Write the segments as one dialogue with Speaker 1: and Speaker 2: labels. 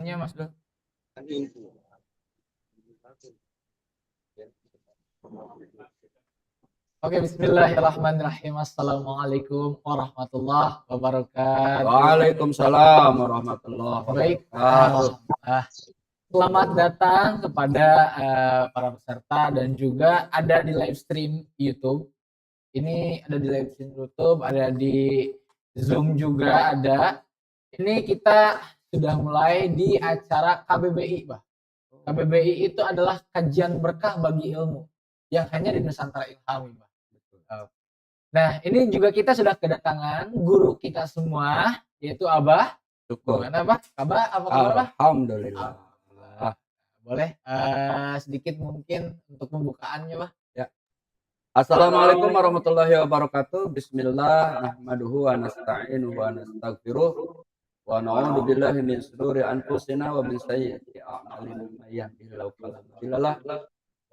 Speaker 1: Mas Dul. Oke, bismillahirrahmanirrahim. Assalamualaikum warahmatullahi wabarakatuh.
Speaker 2: Waalaikumsalam warahmatullahi
Speaker 1: Baik,
Speaker 2: wabarakatuh.
Speaker 1: selamat datang kepada para peserta dan juga ada di live stream YouTube. Ini ada di live stream YouTube, ada di Zoom juga ada. Ini kita sudah mulai di acara KBBI, Pak. KBBI itu adalah kajian berkah bagi ilmu yang hanya di Nusantara Ilhami, Pak. Nah, ini juga kita sudah kedatangan guru kita semua, yaitu Abah.
Speaker 2: Syukur.
Speaker 1: Gimana, Pak? Abah, apa kabar, Pak?
Speaker 2: Alhamdulillah.
Speaker 1: Boleh sedikit mungkin untuk pembukaannya, Pak?
Speaker 2: Ya. Assalamualaikum warahmatullahi wabarakatuh. Bismillah, nahmaduhu wa nasta'inuhu wa nastaghfiruh wa na'udzu billahi min shururi anfusina wa min sayyiati a'malina. May yahdihillahu fala mudilla lahu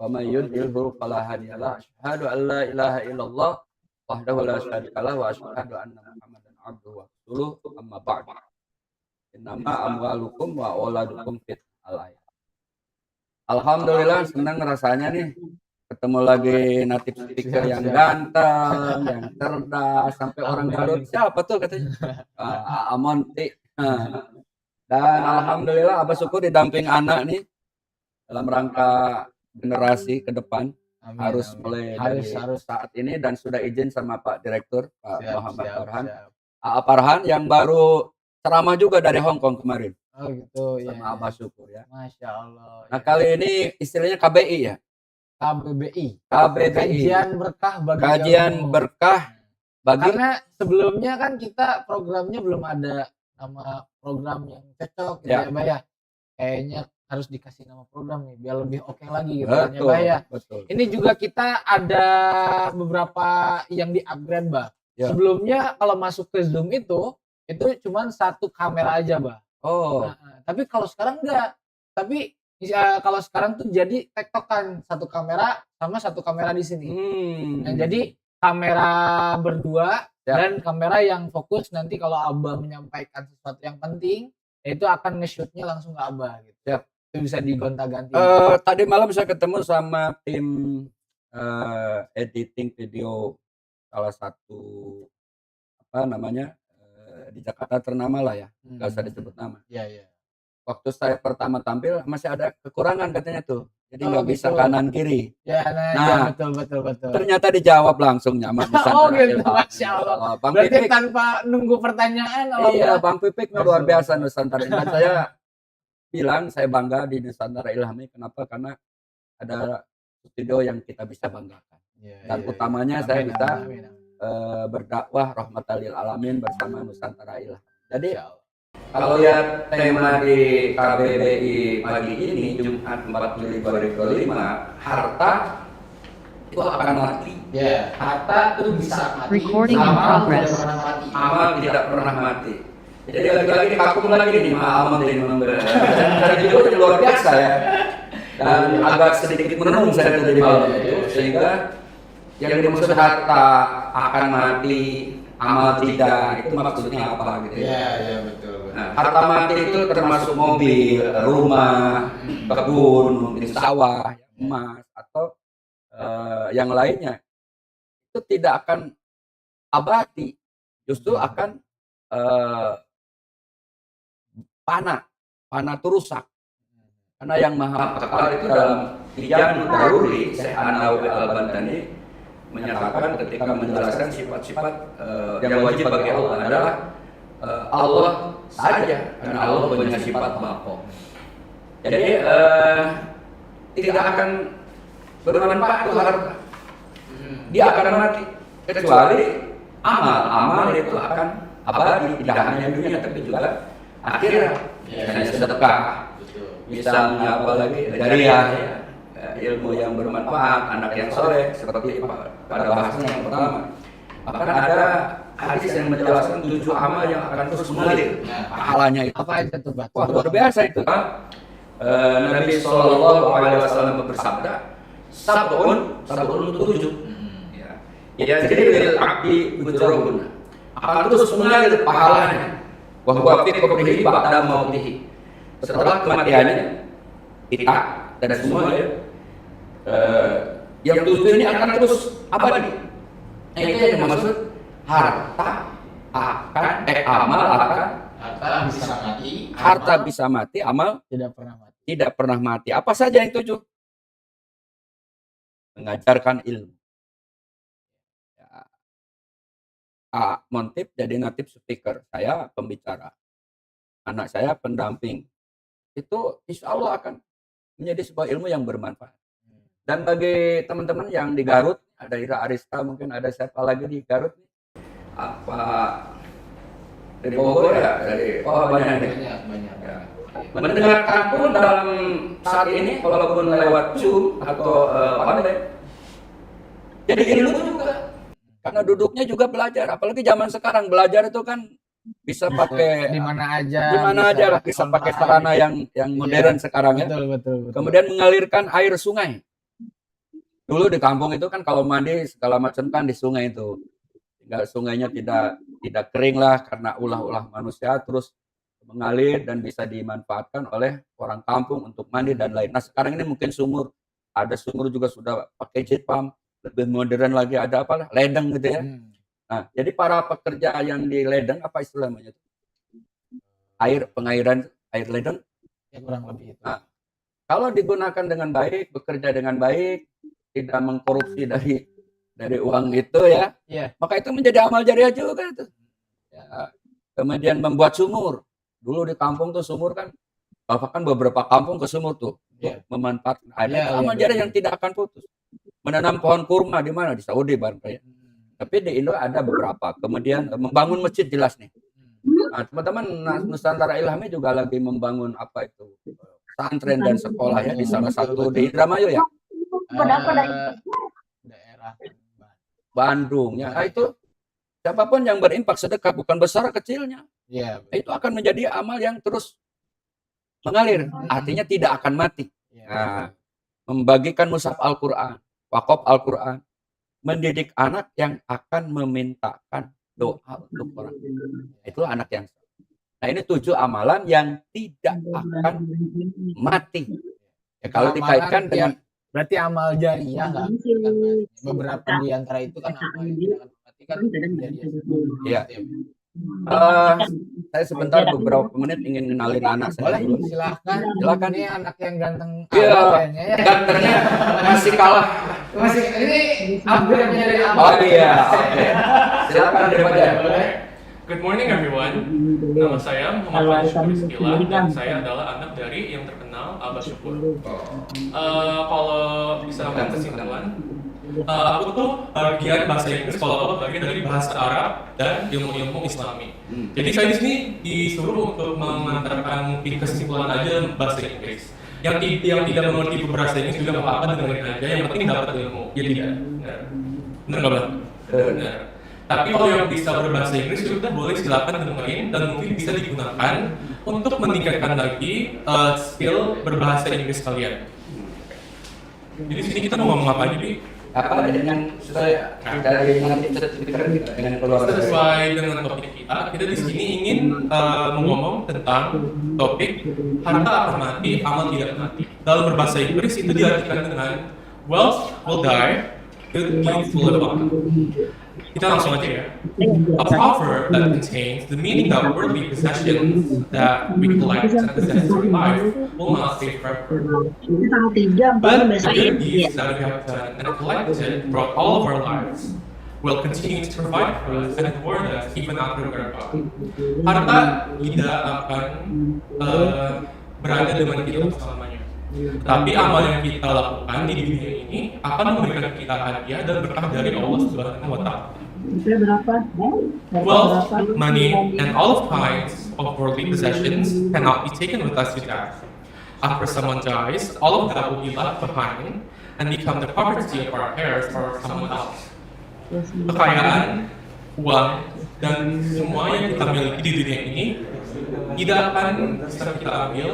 Speaker 2: wa may yudlilhu fala hadiya lahu. Asyhadu an la ilaha illallah wahdahu la syarika lahu wa asyhadu anna Muhammadan abduhu wa rasuluh. Amma ba'd. Innama amwalukum wa auladukum fitnah. Alhamdulillah, senang rasanya nih ketemu lagi native speaker yang ganteng, yang cerdas, sampai orang Garut. Siapa tuh katanya? Amonti. Dan alhamdulillah Abah syukur didamping anak nih dalam rangka generasi ke depan.
Speaker 1: Amin,
Speaker 2: harus
Speaker 1: amin.
Speaker 2: mulai
Speaker 1: Harus.
Speaker 2: dari saat ini dan sudah izin sama Pak Direktur Pak Muhammad Farhan.
Speaker 1: Siap.
Speaker 2: Farhan yang baru ceramah juga dari Hong Kong kemarin.
Speaker 1: Oh gitu ya.
Speaker 2: Sama Abah syukur ya.
Speaker 1: Masya Allah.
Speaker 2: Nah, kali ini istilahnya KBI ya.
Speaker 1: KBBI.
Speaker 2: KBBI.
Speaker 1: Kajian berkah bagi
Speaker 2: Kajian
Speaker 1: ilmu.
Speaker 2: berkah bagi.
Speaker 1: Karena sebelumnya kan kita programnya belum ada nama program yang cocok gitu ya, Mbak ya. Kayaknya harus dikasih nama program nih biar lebih oke lagi gitu kan ya, Mbak ya.
Speaker 2: Betul.
Speaker 1: Ini juga kita ada beberapa yang di-upgrade, Mbak.
Speaker 2: Ya.
Speaker 1: Sebelumnya kalau masuk ke Zoom itu cuma satu kamera aja, Mbak.
Speaker 2: Oh.
Speaker 1: Nah, tapi kalau sekarang enggak. Tapi kalau sekarang tuh jadi tektokan satu kamera sama satu kamera di sini. Nah, jadi kamera berdua dan kamera yang fokus nanti kalau Abah menyampaikan sesuatu yang penting, itu akan nge-shoot-nya langsung ke Abah gitu.
Speaker 2: Siap.
Speaker 1: Itu bisa digonta-ganti.
Speaker 2: Tadi malam saya ketemu sama tim editing video salah satu di Jakarta ternama lah ya, nggak usah disebut nama.
Speaker 1: Iya.
Speaker 2: Waktu saya pertama tampil masih ada kekurangan katanya tuh, jadi nggak bisa
Speaker 1: gitu.
Speaker 2: kanan kiri.
Speaker 1: Ya, nah, ya, betul.
Speaker 2: Ternyata dijawab langsung nyaman.
Speaker 1: Oh gitu, Masya Allah.
Speaker 2: Bang
Speaker 1: Berarti
Speaker 2: Pipik,
Speaker 1: tanpa nunggu pertanyaan.
Speaker 2: iya, Bang Pipik luar biasa Nusantara. Dan saya bilang saya bangga di Nusantara Ilhami. Kenapa? Karena ada studio yang kita bisa banggakan. Dan utamanya saya bisa berdakwah rahmatan lil alamin bersama Nusantara Ilhami. Jadi kalau lihat tema di KBBI pagi ini Jumat 4 Juli 2025, harta itu akan mati.
Speaker 1: Ya, harta itu bisa mati.
Speaker 3: Recording in progress.
Speaker 2: Amal tidak pernah mati. Jadi lagi-lagi vakum lagi nih amal ini memberi. Judulnya luar biasa ya. Dan agak sedikit menenung saya tadi malam itu, sehingga yang dimaksud harta akan mati, amal tidak, itu maksudnya apa gitu ya?
Speaker 1: Iya, betul.
Speaker 2: Nah, harta mati itu termasuk mobil, rumah, kebun, mungkin sawah, emas atau yang lainnya. Itu tidak akan abadi, justru akan panah itu rusak. Karena yang maha kekal itu dalam Tijan Daruri, Syekh An-Nawawi Al-Bantani menyatakan ketika menjelaskan sifat-sifat yang wajib bagi Allah adalah Allah saja, karena Allah punya sifat baqo. Jadi tidak akan bermanfaat itu harta. Dia akan mati kecuali amal itu akan abadi, tidak hanya dunia tapi juga akhirat. Misalnya sedekah, misalnya apalagi dariah, ilmu yang bermanfaat, anak yang soleh, seperti pada bahasan yang pertama. Bahkan ada hadis yang menjelaskan 7 amal yang akan terus mengalir pahalanya itu.
Speaker 1: Apa itu tuh, Pak?
Speaker 2: Wah, luar biasa itu. Nabi SAW bersabda, sabun itu 7. Ya, jadi lil abdi ujrun akan terus mengalir pahalanya. Wa huwa fi qabrihi ba'da mautihi. setelah kematiannya kita dan semua ya, yang 7 ini akan terus abadi. Nah, itu yang dimaksud harta akan amal akan harta bisa mati, amal tidak pernah mati. Apa saja yang 7? Mengajarkan ilmu. Montip jadi native speaker, saya pembicara, anak saya pendamping, itu insya Allah akan menjadi sebuah ilmu yang bermanfaat. Dan bagi teman-teman yang di Garut, ada Ira Arista, mungkin ada siapa lagi di Garut, apa dari Bogor ya, dari banyak. Ya. Mendengarkan pun dalam saat ini, walaupun lewat Zoom atau online, jadi ilmu juga. Karena duduknya juga belajar, apalagi zaman sekarang belajar itu kan bisa pakai
Speaker 1: di mana
Speaker 2: aja, bisa pakai sarana yang modern sekarang ya.
Speaker 1: Betul.
Speaker 2: Kemudian mengalirkan air sungai. Dulu di kampung itu kan kalau mandi segala macam kan di sungai itu, sungainya tidak kering lah karena ulah-ulah manusia, terus mengalir dan bisa dimanfaatkan oleh orang kampung untuk mandi dan lain. Nah sekarang ini mungkin ada sumur juga sudah pakai jet pump. Lebih modern lagi ada apa? Ledeng gitu ya. Nah, jadi para pekerja yang di ledeng apa istilahnya? Pengairan air ledeng?
Speaker 1: Ya kurang lebih itu.
Speaker 2: Nah, kalau digunakan dengan baik, bekerja dengan baik, tidak mengkorupsi dari uang itu ya. Maka itu menjadi amal jariah juga itu. Ya, kemudian membuat sumur. Dulu di kampung tuh sumur kan, bahkan beberapa kampung ke sumur tuh memanfaatkan air. Amal jariah yang tidak akan putus. Menanam pohon kurma di mana? Di Saudi barangkali. Tapi di Indo ada beberapa. Kemudian membangun masjid jelas nih. Nah, teman-teman Nusantara Ilhami juga lagi membangun apa itu? Pesantren dan sekolah ya di salah satu di Indramayu ya.
Speaker 1: Daerah
Speaker 2: Bandung ya. Nah, itu siapapun yang berimpak sedekah bukan besar kecilnya. Itu akan menjadi amal yang terus mengalir. Artinya tidak akan mati. Nah, membagikan mushaf Al-Quran, wakaf Al-Quran, mendidik anak yang akan memintakan doa untuk orang. Itulah anak yang. Nah ini 7 amalan yang tidak akan mati. Ya, kalau dikaitkan dengan
Speaker 1: berarti amal jariah kan? Beberapa di antara itu kan amal yang tidak akan mati kan jariah.
Speaker 2: Iya. Saya sebentar beberapa menit ingin kenalin anak saya.
Speaker 1: Boleh, silakan. Ini anak yang ganteng.
Speaker 2: Kayaknya ya. Gantengnya masih kalah.
Speaker 1: Ini hampir menjadi amal.
Speaker 2: Oh iya, oke. Silakan daripada.
Speaker 3: Good morning everyone. Nama saya Muhammad Syukur Iskila dan saya adalah anak dari yang terkenal Abah Syukur. Kalau bisa melihat kesimpulan, aku tuh bagian bahasa Inggris, kalau aku bagian dari bahasa Arab dan ilmu-ilmu Islami. Jadi saya di sini disuruh untuk mengantarkan kesimpulan aja bahasa Inggris. Yang tidak mengerti bahasa Inggris juga nggak apa-apa, dengerin aja. Yang penting dapat ilmu. Ya tidak. Benar nggak Bang? Benar. Tapi kalau yang bisa berbahasa Inggris sudah boleh silakan dengerin dan mungkin bisa digunakan untuk meningkatkan lagi skill berbahasa Inggris kalian. Jadi sini kita mau ngomong apa aja, Bi?
Speaker 2: Apa dengan dari nanti dengan keluarga?
Speaker 3: Sesuai dengan topik kita di sini ingin ngomong tentang topik harta akan mati, amal tidak mati. Dalam berbahasa Inggris itu diartikan dengan wealth will die, good deeds will live on. Kita langsung aja ya. A proverb that contains the meaning that worldly possessions that we collect and possess through life will not stay forever. But the good deeds that we have done and collected throughout all of our lives will continue to provide for us and reward us even after we are gone. Harta tidak akan berada dengan kita selamanya. Tapi amal yang kita lakukan di dunia ini akan memberikan kita hadiah dan berkah dari Allah Subhanahu wa Ta'ala. Wealth, money, and all of kinds of worldly possessions cannot be taken with us to death. After someone dies, all of that will be left behind and become the property of our heirs or someone else. Kekayaan, uang, dan semua yang kita miliki di dunia ini tidak akan bisa kita ambil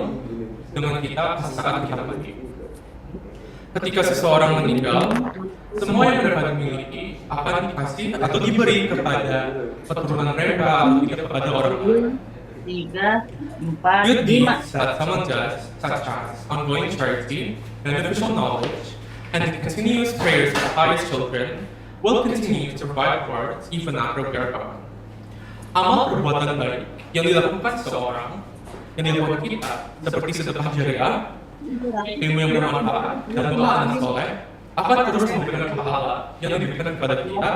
Speaker 3: dengan kita saat kita mati. Ketika seseorang meninggal, semua yang mereka miliki akan dikasih atau diberi kepada keturunan mereka atau tidak kepada orang lain.
Speaker 4: 3, 4,
Speaker 3: Good
Speaker 4: 5.
Speaker 3: deeds that someone does, such as ongoing charity, beneficial knowledge, and the continuous prayers of pious children, will continue to provide rewards even after we are gone. Amal perbuatan baik yang dilakukan seseorang, yang dilakukan kita, seperti sedekah jariah, ilmu yang bermanfaat, dan doa anak soleh, akan terus memberikan pahala yang diberikan kepada kita,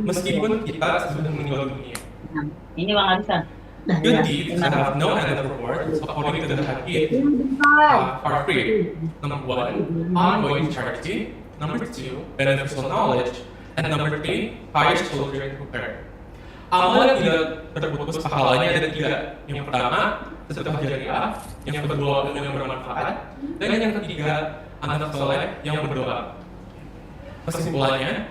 Speaker 3: meskipun kita sudah meninggal dunia.
Speaker 4: Nah, ini Bang Arisan.
Speaker 3: Good deeds that have no end of rewards, according to the hadith, are three. Number 1, ongoing charity. Number 2, beneficial knowledge. And number 3, pious children who pray. Amal yang tidak terputus pahalanya ada 3. Yang pertama, sedekah jariah. Yang kedua, ilmu yang bermanfaat. Dan yang ketiga, anak soleh yang berdoa. Kesimpulannya,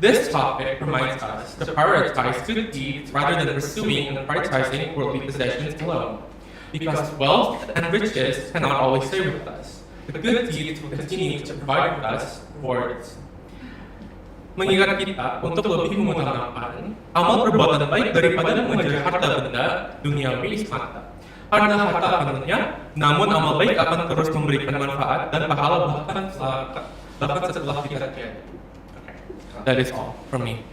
Speaker 3: this topic reminds us to prioritize good deeds rather than pursuing and prioritizing worldly possessions alone. Because wealth and riches cannot always stay with us. The good deeds will continue to provide with us rewards. Mengingat kita untuk lebih mengutamakan amal perbuatan baik daripada mengejar harta benda duniawi semata. Karena harta akan lenyap, namun amal baik akan terus memberikan manfaat dan pahala bahkan setelah kita tiada. That is all from me.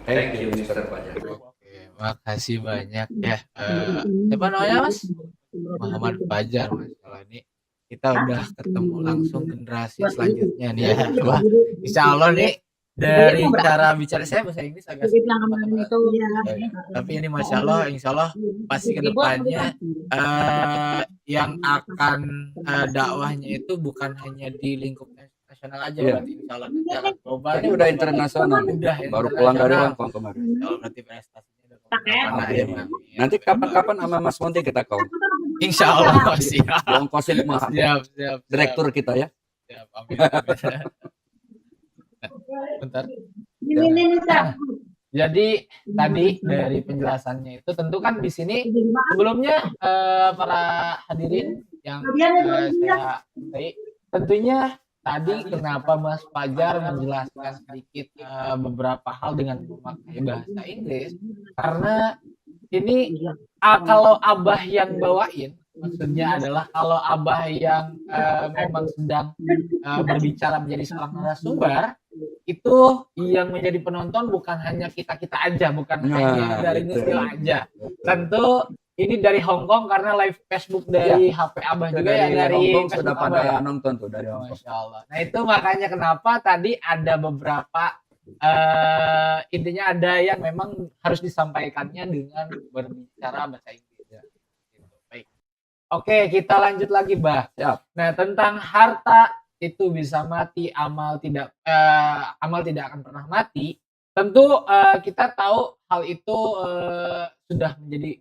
Speaker 2: Thank you, Mr. Fajar.
Speaker 1: Oke, makasih banyak ya. Siapa namanya Mas? Muhammad Fajar. Masalah ini kita udah ketemu langsung generasi selanjutnya nih ya. Wah, insya Allah nih dari cara bicara saya bahasa Inggris agak sedikit tapi ini masya Allah, insya Allah pasti kedepannya yang akan dakwahnya itu bukan hanya di lingkup nasional aja, berarti insya Allah nanti akan global.
Speaker 2: Ini udah internasional, baru pulang dari Hongkong kemarin.
Speaker 1: Berarti prestasinya udah
Speaker 2: Nanti kapan-kapan sama Mas Monti kita kau.
Speaker 1: Insya Allah siap.
Speaker 2: Ongkosin mahal.
Speaker 1: Siap.
Speaker 2: Direktur kita ya.
Speaker 1: Siap, amin. Bentar. Jadi tadi dari penjelasannya itu tentu kan di sini sebelumnya para hadirin yang saya cintai, tentunya tadi kenapa Mas Fajar menjelaskan sedikit beberapa hal dengan memakai bahasa Inggris, karena ini kalau Abah yang bawain, maksudnya adalah kalau Abah yang memang sedang berbicara menjadi seorang narasumber, itu yang menjadi penonton bukan hanya kita-kita aja, bukan hanya dari Nusil aja. Tentu ini dari Hongkong karena live Facebook dari HP Abah juga ya, dari
Speaker 2: Hongkong sudah
Speaker 1: Facebook
Speaker 2: pada
Speaker 1: Abah.
Speaker 2: nonton tuh dari Hongkong.
Speaker 1: Masya Allah. Nah itu makanya kenapa tadi ada beberapa intinya ada yang memang harus disampaikannya dengan berbicara bahasa Inggris. Ya. Baik. Oke, kita lanjut lagi, Bah.
Speaker 2: Siap.
Speaker 1: Nah tentang harta itu bisa mati, amal tidak akan pernah mati. Tentu kita tahu hal itu sudah menjadi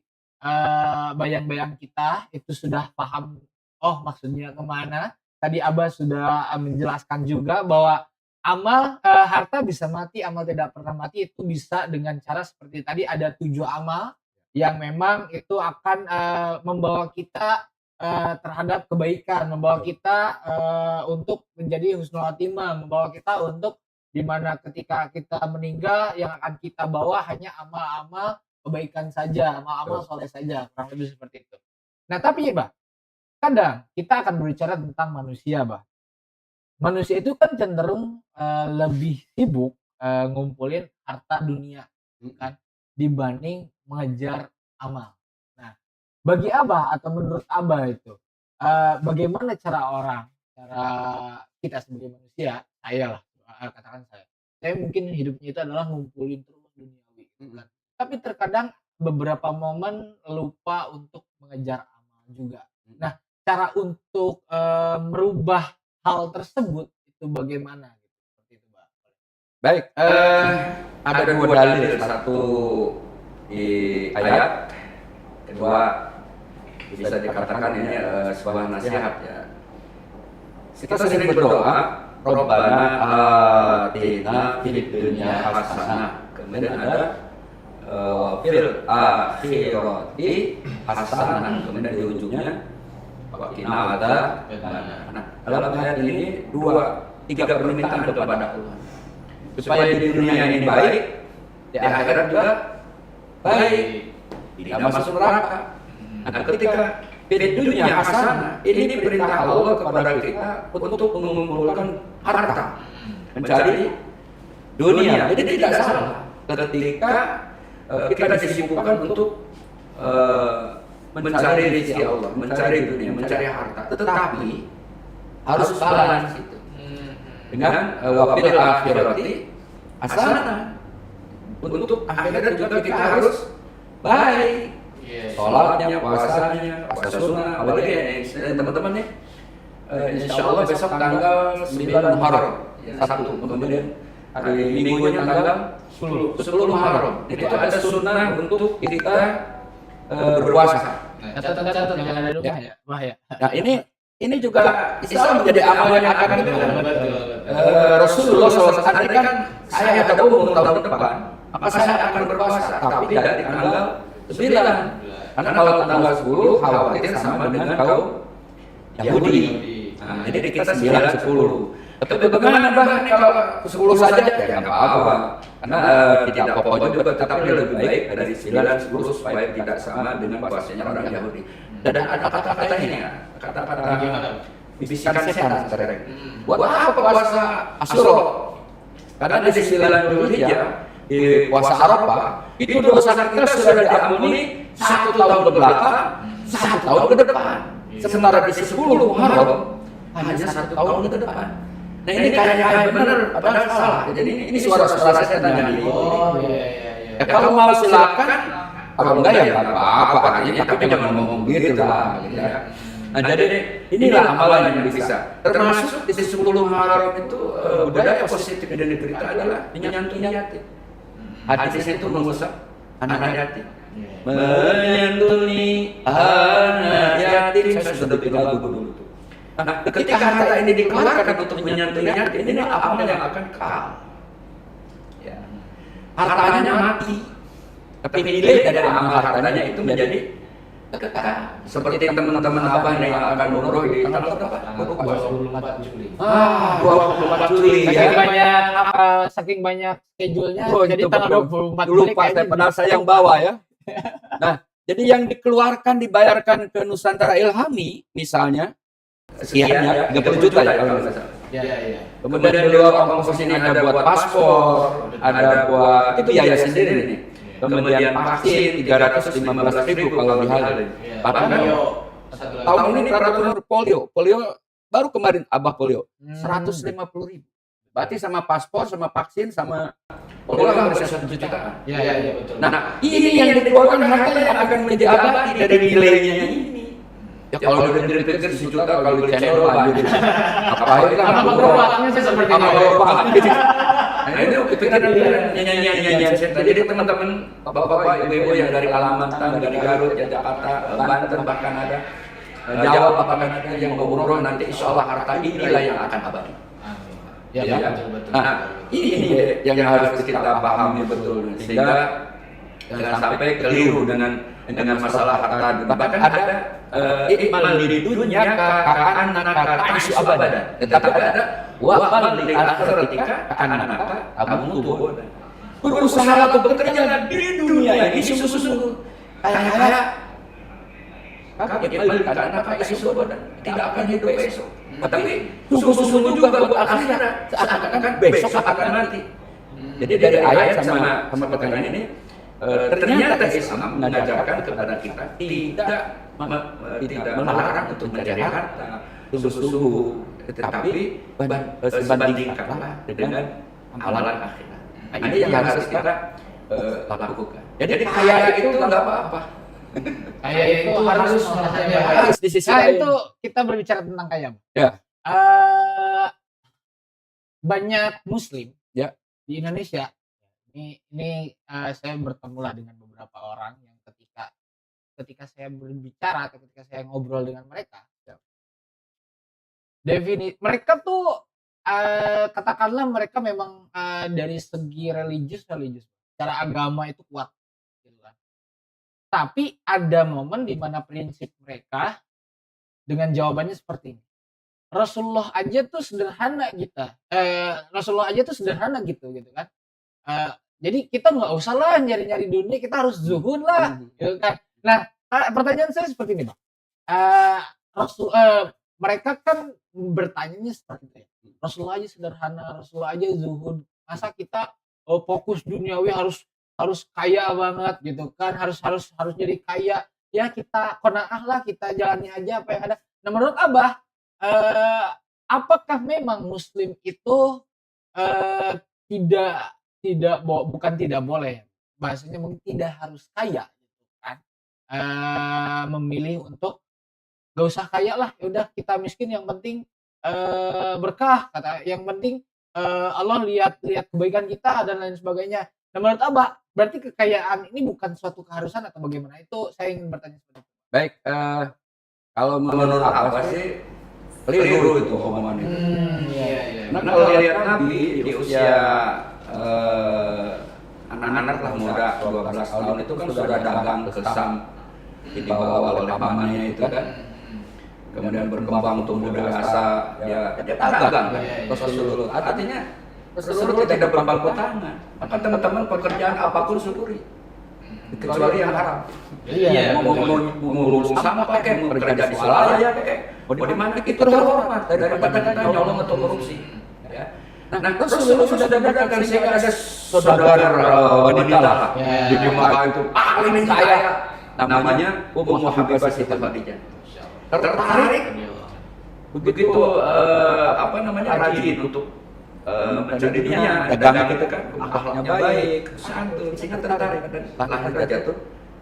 Speaker 1: bayang-bayang kita, itu sudah paham. Oh maksudnya kemana? Tadi Abah sudah menjelaskan juga bahwa amal harta bisa mati, amal tidak pernah mati itu bisa dengan cara seperti tadi ada 7 amal yang memang itu akan membawa kita terhadap kebaikan, membawa kita untuk menjadi husnul khotimah, membawa kita untuk dimana ketika kita meninggal yang akan kita bawa hanya amal-amal kebaikan saja, amal-amal soleh saja, kurang lebih seperti itu. Nah tapi Bah, kadang kita akan berbicara tentang manusia, Bah. Manusia itu kan cenderung lebih sibuk ngumpulin harta dunia kan dibanding mengejar amal. Nah, bagi Abah atau menurut Abah itu bagaimana cara kita sebagai manusia, saya lah katakan saya mungkin hidupnya itu adalah ngumpulin terus duniawi kan. Tapi terkadang beberapa momen lupa untuk mengejar amal juga. Nah, cara untuk merubah hal tersebut itu bagaimana gitu, seperti itu, Mbak.
Speaker 2: Baik, ada 2 dalil, satu di ayat, kedua bisa dikatakan ini sebuah nasihat ya. Kita sering berdoa, Rabbana atina fid dunya hasanah. Kemudian ada fil akhirati hasanah. Kemudian di ujungnya waqina adzabannar. Nah, dalam ayat ini 3 permintaan kepada Allah supaya di dunia ini baik, di akhirat juga baik, tidak masuk neraka. Nah, ketika di dunia hasanah, ini perintah Allah kepada kita untuk mengumpulkan harta, mencari dunia. Jadi tidak salah ketika kita disibukkan untuk mencari rezeki Allah, mencari dunia, mencari harta. Tetapi harus balance itu dengan wabil akhirati hasanah. Untuk akhirat juga kita harus baik. Sholatnya, puasanya, puasa sunnah, apalagi teman-teman nih. Insya Allah besok tanggal 9 Muharram, Sabtu, kemudian hari Minggunya tanggal 10 Muharram. Itu ada sunnah untuk kita berpuasa.
Speaker 1: Catat jangan ada lupa ya. Bahaya.
Speaker 2: Nah ini juga Islam menjadi amal yang akan Rasulullah SAW kan saya ada umur tahun depan, maka saya akan berpuasa, tapi dari tanggal 9. Karena kalau tanggal 10 khawatir sama dengan kaum Yahudi. Nah, jadi kita 9, 10. Tapi bagaimana bahkan kalau 10 saja ya nggak apa-apa. Karena tidak apa-apa juga, tetapi lebih baik dari 9, 10 supaya tidak sama dengan puasanya orang Yahudi. Dan ada kata-kata ini ya, kata-kata bisikan setan sering. Buat apa puasa Asyura? Karena di 9 Dzulhijjah di puasa Arafah itu dosa kita sudah diampuni 1 tahun ke belakang, 1 tahun ke depan. Sementara di 10 Muharram hanya 1 tahun ke depan. Nah ini kayak benar, padahal salah. Jadi ini suara-suara setan yang ini.
Speaker 1: Oh iya.
Speaker 2: Kalau mau silakan, kalau enggak ya nggak apa-apa artinya, tapi jangan ngomong gitu lah. Gitu ya. Nah jadi inilah amalan yang bisa. Termasuk di 10 Muharram itu budaya positif di negeri kita adalah menyantuni yatim. Hadisnya itu mengusap anak yatim. Menyantuni anak yatim. Saya sudah bikin lagu dulu. Nah, ketika harta ini dikeluarkan untuk menyantuni yatim, ini amal yang akan kekal. Ya. Hartanya mati, tapi nilai dari amal hartanya itu menjadi kekal. Seperti teman-teman abah yang akan umroh di tanggal berapa?
Speaker 1: 24 Juli.
Speaker 2: 24 Juli ya.
Speaker 1: Saking banyak schedule-nya,
Speaker 2: Oh,
Speaker 1: jadi
Speaker 2: itu
Speaker 1: tanggal
Speaker 2: betul.
Speaker 1: 24 Juli
Speaker 2: Lupa saya, padahal saya yang bawa ya. Nah, jadi yang dikeluarkan dibayarkan ke Nusantara Ilhami misalnya sekiannya 30 juta ya kalau nggak salah.
Speaker 1: Iya.
Speaker 2: Kemudian di luar ongkos ini ada buat paspor, ada buat itu biaya sendiri nih. Kemudian vaksin 315.000 kalau di Halim. Bahkan tahun ini peraturan polio baru kemarin abah polio 150.000. Berarti sama paspor, sama vaksin, sama polio kan bisa 1 juta.
Speaker 1: Iya betul.
Speaker 2: Nah ini yang dikeluarkan harta yang akan menjadi abadi dari nilainya ini. Ya kalau udah dipikir 1 juta kalau di channel banyak. Apa itu kan?
Speaker 1: Apa gerobaknya sih seperti
Speaker 2: itu? Nah itu pikiran nyanyian setan. Jadi teman-teman, bapak-bapak, ibu-ibu yang dari Kalimantan, dari Garut, Jakarta, Banten, bahkan ada Jawa, bahkan ada yang mau umroh nanti insya Allah harta inilah yang akan abadi.
Speaker 1: Ya.
Speaker 2: Nah ini yang harus kita pahami betul sehingga jangan sampai keliru dengan masalah harta. Bahkan ada ikmal di dunia ka'annaka ta'isu abadan. Tetapi ada wa'mal li akhiratika ka'annaka tamutu. Berusaha atau bekerja di dunia ini sungguh-sungguh kayak ikmal ka'annaka ta'isu abadan. Tidak akan hidup besok. Tapi sungguh-sungguh juga buat akhirat. Seakan-akan besok akan mati. Jadi dari ayat sama perkataan ini ternyata Islam mengajarkan kepada kita tidak melarang untuk mencari harta sungguh-sungguh, tetapi bandingkanlah dengan amalan akhirat. Nah, ini yang harus kita lakukan. Jadi kaya itu nggak apa-apa.
Speaker 1: Kaya itu harus
Speaker 2: di sisi
Speaker 1: lain.
Speaker 2: lain.
Speaker 1: Itu kita berbicara tentang kaya.
Speaker 2: Ya.
Speaker 1: Banyak Muslim
Speaker 2: ya
Speaker 1: di Indonesia. Ini saya bertemu lah dengan beberapa orang yang ketika saya berbicara, ketika saya ngobrol dengan mereka, mereka tuh katakanlah mereka memang dari segi religius, secara agama itu kuat, gitu kan. Tapi ada momen di mana prinsip mereka dengan jawabannya seperti ini. Rasulullah aja tuh sederhana gitu kan. Jadi kita nggak usah lah nyari-nyari dunia, kita harus zuhud lah, gitu kan. Nah, Pertanyaan saya seperti ini, Pak. Mereka kan bertanyanya seperti itu ya. Rasulullah aja sederhana, Rasulullah aja zuhud. Masa kita fokus duniawi harus kaya banget gitu kan, harus jadi kaya. Ya kita qanaah lah, kita jalani aja apa yang ada. Nah, menurut Abah, apakah memang muslim itu eh, bukan tidak boleh, bahasanya mungkin tidak harus kaya gitu kan. Memilih untuk gak usah kaya lah, ya udah kita miskin yang penting berkah, kata yang penting Allah lihat kebaikan kita dan lain sebagainya. Nah, menurut Abah, berarti kekayaan ini bukan suatu keharusan atau bagaimana? Itu saya ingin bertanya seperti itu.
Speaker 2: Baik, kalau menurut apa sih keliru itu omongan itu.
Speaker 1: Iya.
Speaker 2: Nah, kalau lihat Nabi di usia anak-anak lah muda 12 tahun itu kan sudah dagang ke Sam, dibawa oleh pamannya itu kan. Kemudian berkembang tumbuh dewasa, dia dagang kan. Rasulullah artinya Rasulullah tidak berpangku tangan. Maka teman-teman pekerjaan apapun syukuri, kecuali yang haram.
Speaker 1: Iya.
Speaker 2: Mau ngurus sampah pakai, mau kerja di swalayan pakai, mau di mana itu terhormat daripada kita nyolong atau korupsi. Ya. Nah, Rasulullah sudah bedakan sehingga ada saudagar wanita di Mekah itu paling kaya, namanya Ummu Habibah Siti Khadijah. Tertarik begitu rajin untuk mencari dunia, dagang itu kan akhlaknya baik, santun, sehingga tertarik dan lahir saja tuh.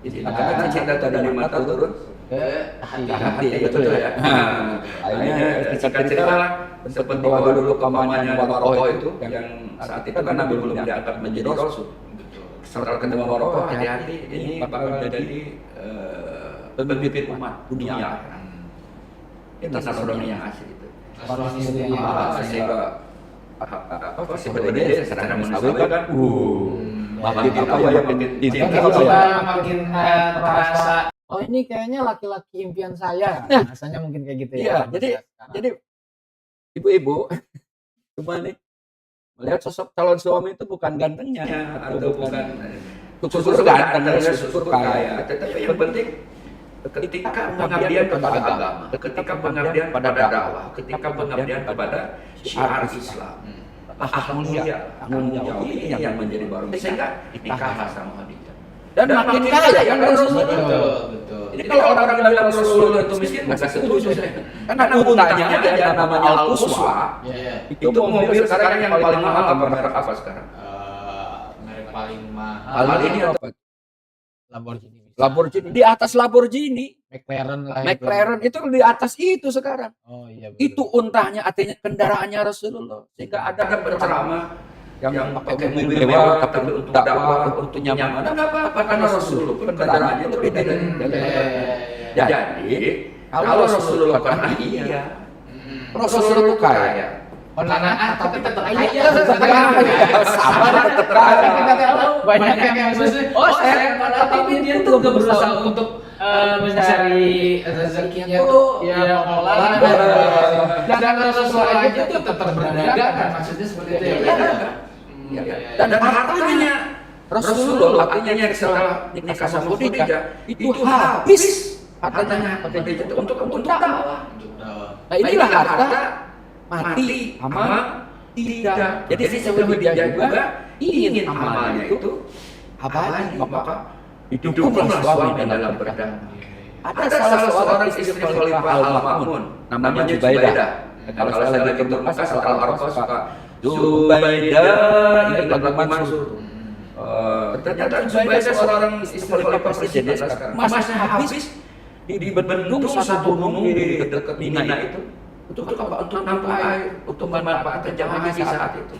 Speaker 2: Jadi karena cinta dari mata turun ke hati, betul ya. Akhirnya cerita lah seperti bahwa dulu pamannya Warokoh itu yang saat itu kan Nabi belum diangkat menjadi rasul. Setelah ketemu Warokoh, hati-hati ini bakal jadi pemimpin umat dunia. Itu Nasrani yang asli itu. Sehingga sebenarnya secara manusiawi kan makin
Speaker 1: terasa, oh ini kayaknya laki-laki impian saya. Rasanya mungkin kayak gitu ya.
Speaker 2: Jadi ibu-ibu cuma nih melihat sosok calon suami itu bukan gantengnya atau bukan khusus ganteng dan khusus kaya, tetapi yang penting ketika pengabdian kepada agama, ketika pengabdian pada dakwah, ketika pengabdian kepada syiar Islam, akhlak mulia, tanggung jawab ini yang menjadi barometer sehingga nikah sama Khadijah. Dan makin kaya kan Rasulullah.
Speaker 1: Betul.
Speaker 2: Jadi kalau orang bilang Rasulullah itu miskin, nggak setuju saya. Karena untanya ada namanya Al-Quswa. Itu mobil sekarang yang paling mahal apa sekarang?
Speaker 1: Merek paling mahal.
Speaker 2: Hal ini apa?
Speaker 1: Lamborghini.
Speaker 2: Di atas Lamborghini.
Speaker 1: McLaren
Speaker 2: itu di atas itu sekarang.
Speaker 1: Oh iya.
Speaker 2: Itu untahnya, artinya kendaraannya Rasulullah. Sehingga ada penceramah yang pakai mobil mewah tapi untuk dakwah, untuk nyaman. Enggak apa-apa karena Rasulullah kendaraannya itu beda dari. Jadi kalau Rasulullah karena iya. Rasulullah itu kaya.
Speaker 1: Konanaan tapi tetap kaya.
Speaker 2: Sama tetap kaya.
Speaker 1: Kita tahu banyak yang maksudnya, saya tapi dia tuh gak berusaha untuk mencari rezekinya tuh ya pelan dan Rasulullah aja tuh tetap berdagang kan, maksudnya seperti itu ya.
Speaker 2: Dan hartanya Rasulullah artinya setelah nikah sama Khadijah itu habis hartanya Khadijah itu untuk dakwah. Nah inilah harta mati sama tidak. Jadi si Khadijah juga ingin amalnya itu abadi, maka hiduplah suami dalam berdamai. Ada salah seorang istri Khalifah Al-Ma'mun namanya Zubaidah. Kalau saya lagi bermasa setelah Arafah suka Zubaidah ini lagu Mansur. Ternyata Zubaidah seorang istri Khalifah presiden sekarang. Masnya habis dibendung satu gunung di dekat Mina itu. Untuk apa? Untuk nampung air, untuk memanfaatkan jamaah haji saat itu.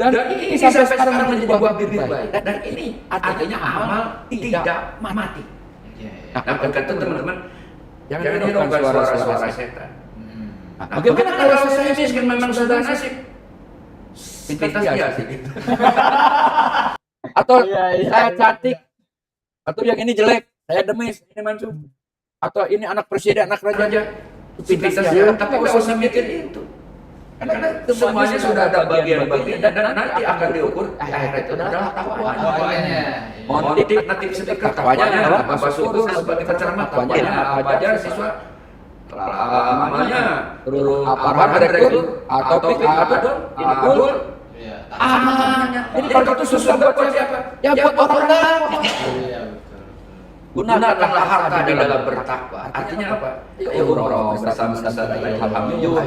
Speaker 2: Dan ini sampai sekarang menjadi buah bibir baik. Dan ini artinya amal tidak mati. Nah, kata teman-teman, jangan dengarkan suara-suara setan. Bagaimana kalau saya miskin memang sudah nasib? Pintas dia sih. Atau saya cantik, atau yang ini jelek, saya demis, ini mansum. Atau ini anak presiden, anak raja. Pintas dia, tapi nggak usah mikir itu. Karena semuanya sudah ada bagian-bagian dan nanti akan diukur akhirat itu adalah takwanya. Mau titik nanti sedekah takwanya apa syukur sebagai pencermat takwanya apa ajar siswa amalnya terus apa direktur atau adul amalnya. Jadi kalau itu susah buat siapa? Ya buat orang. Gunakanlah harta di dalam bertakwa. Artinya apa? Ya umroh bersama-sama alhamdulillah.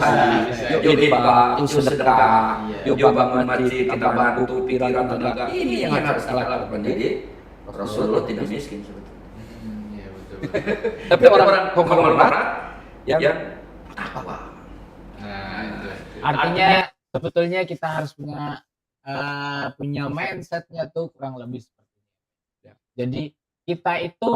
Speaker 2: Yuk infak, yuk sedekah, yuk bangun masjid, kita bantu pikiran tenaga. Ini yang harus kita lakukan. Jadi Rasulullah tidak miskin sebetulnya. Tapi orang konglomerat yang takwa.
Speaker 1: Artinya sebetulnya kita harus punya mindsetnya tuh kurang lebih seperti itu. Jadi kita itu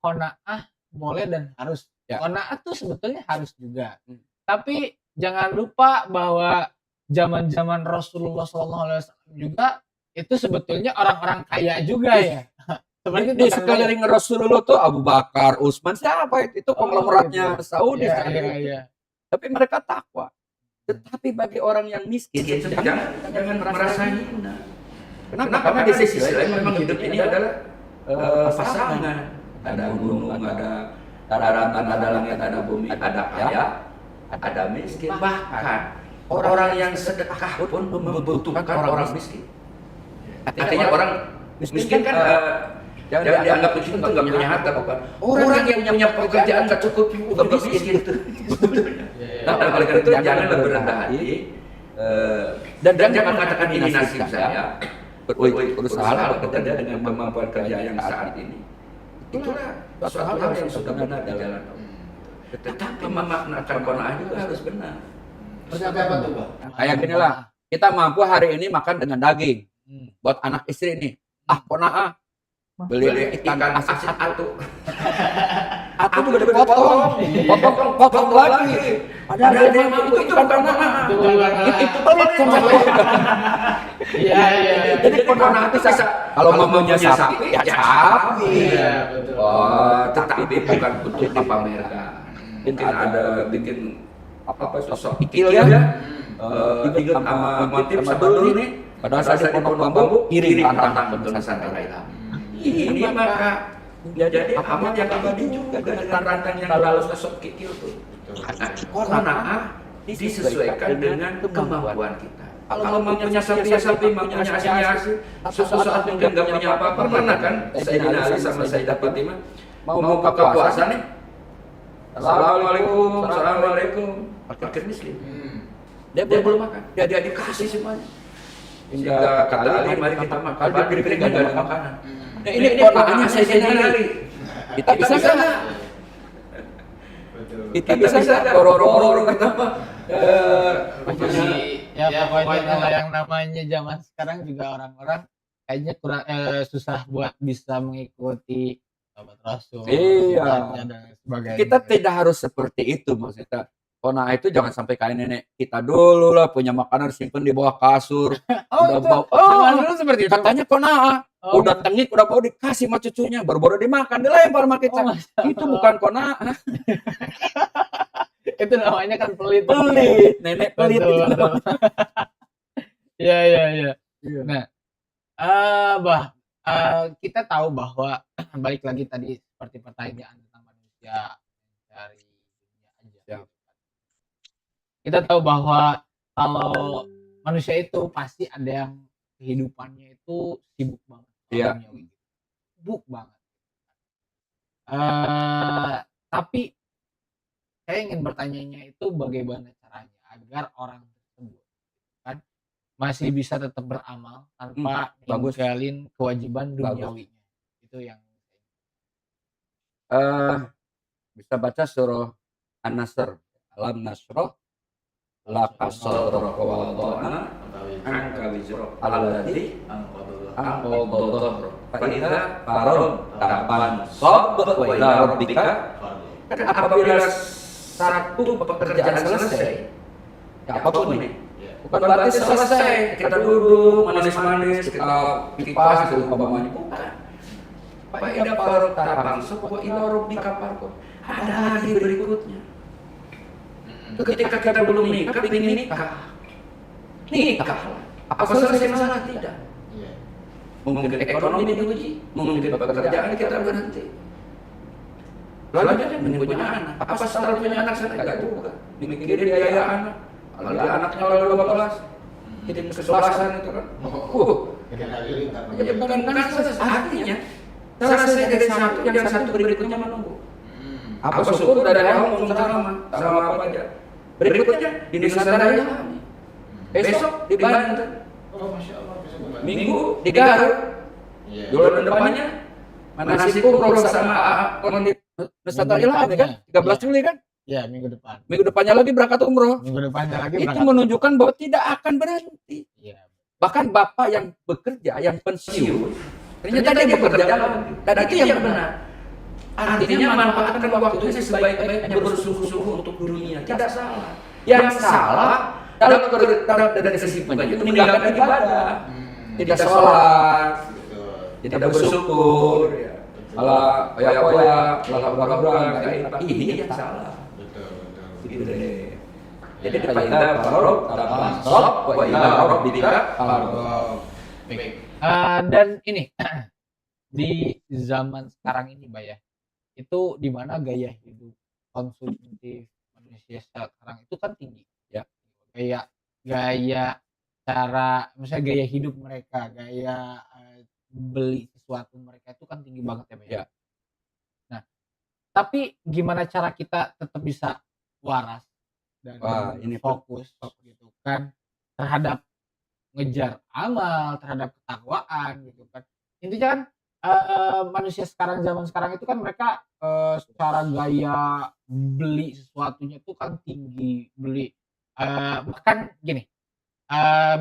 Speaker 1: qanaah boleh dan harus. Qanaah tuh sebetulnya harus juga. Tapi jangan lupa bahwa zaman-zaman Rasulullah SAW juga itu sebetulnya orang-orang kaya juga ya.
Speaker 2: Sebenarnya di sekeliling Rasulullah tuh Abu Bakar, Utsman, siapa itu? Itu konglomeratnya Saudi.
Speaker 1: Iya.
Speaker 2: Tapi mereka takwa. Tetapi bagi orang yang miskin, jangan merasa hina. Kenapa? Karena di sisi lain memang hidup ini adalah pasangan. Ada gunung, ada daratan, ada langit, ada bumi, ada kaya, ada miskin. Bahkan orang yang sedekah pun membutuhkan orang miskin. Artinya orang miskin kan jangan dianggap miskin itu nggak punya harta, bukan. Orang yang punya pekerjaan nggak cukup juga miskin itu. Nah, oleh karena itu jangan berendah hati dan jangan mengatakan ini nasib saya. Berusaha bekerja dengan kemampuan kerja yang saat ini. Itulah suatu hal yang sudah benar di jalan Allah. Tetapi memaknakan qanaah juga harus benar.
Speaker 1: Apa tuh, Pak?
Speaker 2: Kayak gini lah, kita mampu hari ini makan dengan daging. Buat anak istri nih, qanaah. Beli ikan asin satu. Aku juga udah potong lagi. Ada yang mampu itu kan qanaah. Itu pelit sama
Speaker 1: Iya.
Speaker 2: Jadi qanaah itu bisa kalau mampunya sapi ya sapi.
Speaker 1: Iya, betul.
Speaker 2: Tetapi bukan untuk dipamerkan. Mungkin ada bikin apa sosok ikil ya. Ikil sama motif sama dulu nih. Pada saat di pondok bambu kirim tantang betul Nusantara Ilham. Ini maka jadi amal yang abadi juga dengan rantang yang lalu sosok kikil itu. Qanaah disesuaikan dengan kemampuan kita. Kalau maunya sapi, maunya asi, sesuatu yang nggak punya apa-apa, pernah kan? Sayyidina Ali sama Sayyidah Fatimah mau buka puasa nih. Assalamualaikum. Fakir miskin. Dia belum makan. Dia dikasih semuanya. Hingga kata Ali, mari kita makan. Piring nggak ada makanan. Nah, ini qanaahnya Sayyidina Ali. Kita bisa nggak? Kita bisa nggak? Orang kita
Speaker 1: pokoknya kalau yang namanya zaman sekarang juga orang-orang kayaknya kurang susah buat bisa mengikuti sahabat Rasul.
Speaker 2: Iya.
Speaker 1: Dan sebagainya.
Speaker 2: Kita tidak harus seperti itu maksudnya. Qanaah itu jangan sampai kayak nenek kita dulu lah punya makanan simpen di bawah kasur.
Speaker 1: Zaman dulu seperti itu.
Speaker 2: Katanya qanaah. Udah tengik, udah bau dikasih sama cucunya, baru-baru dimakan, dilempar sama kita. Itu bukan qanaah.
Speaker 1: Itu namanya kan pelit.
Speaker 2: Nenek pelit itu.
Speaker 1: Iya. Nah, kita tahu bahwa balik lagi tadi seperti pertanyaan tentang manusia dari dunia aja. Kita tahu bahwa kalau manusia itu pasti ada yang kehidupannya itu sibuk banget.
Speaker 2: Iya.
Speaker 1: Sibuk banget. Tapi saya ingin bertanyanya itu bagaimana caranya agar orang tersebut kan masih bisa tetap beramal tanpa ninggalin kewajiban duniawinya. Itu yang
Speaker 2: bisa baca surah An-Nasr. Alam nasrah laka sadrak wa wada'na anka wizrak alladzi anqadha dhahrak fa idza faragta fansab wa ila rabbika. Apabila satu pekerjaan selesai, ya apapun ini, bukan berarti selesai kita duduk manis-manis kita kipas itu umpamanya, bukan. Fa idza faragta fansab wa ila rabbika farghab. Ada lagi berikutnya. Ketika kita belum nikah, ingin nikah. Nikah. Apa selesai masalah? Tidak. Mungkin ekonomi diuji, mungkin pekerjaan kita berhenti. Lalu dia punya anak. Apa setelah punya anak saya tidak juga. Dimikirin biaya anak. Kalau dia anaknya lalu 12, hidup kesebelasan itu kan. Jadi bukan artinya selesai dari satu, yang satu berikutnya menunggu. Apa syukur dari Allah sama apa aja. Berikutnya di Nusantara ya. Besok di Banten. Minggu di Garut. Bulan depannya Manasik Umroh sama Nusantara Ilham kan? 13 Juli kan?
Speaker 1: Ya, minggu depan.
Speaker 2: Minggu depannya lagi berangkat umroh.
Speaker 1: Minggu depannya lagi
Speaker 2: Itu
Speaker 1: berangkat.
Speaker 2: menunjukkan bahwa tidak akan berhenti.
Speaker 1: Iya.
Speaker 2: Bahkan bapak yang bekerja, yang pensiun, ternyata dia bekerja lagi. Dan itu yang benar. Artinya manfaatkan waktunya sebaik-baiknya bersungguh-sungguh untuk dunia. Tidak salah. Yang salah dari sisi itu meninggalkan ibadah. Tidak sholat, tidak bersyukur, malah poya-poya, malah ini yang salah. Gitu deh. Jadi kita farok, sob, wa ila rabbika farok.
Speaker 1: Dan ini di zaman sekarang ini, Mbak ya, itu di mana gaya hidup konsumtif manusia sekarang itu kan tinggi,
Speaker 2: Ya.
Speaker 1: Kayak gaya cara, misalnya gaya hidup mereka, gaya beli sesuatu mereka itu kan tinggi banget ya, Mbak ya.
Speaker 2: Ya.
Speaker 1: Nah, tapi gimana cara kita tetap bisa waras dan
Speaker 2: Wah, ini
Speaker 1: fokus gitu kan terhadap ngejar amal, terhadap ketakwaan gitu kan. Intinya kan manusia sekarang, zaman sekarang itu kan mereka secara gaya beli sesuatunya itu kan tinggi, beli bahkan gini,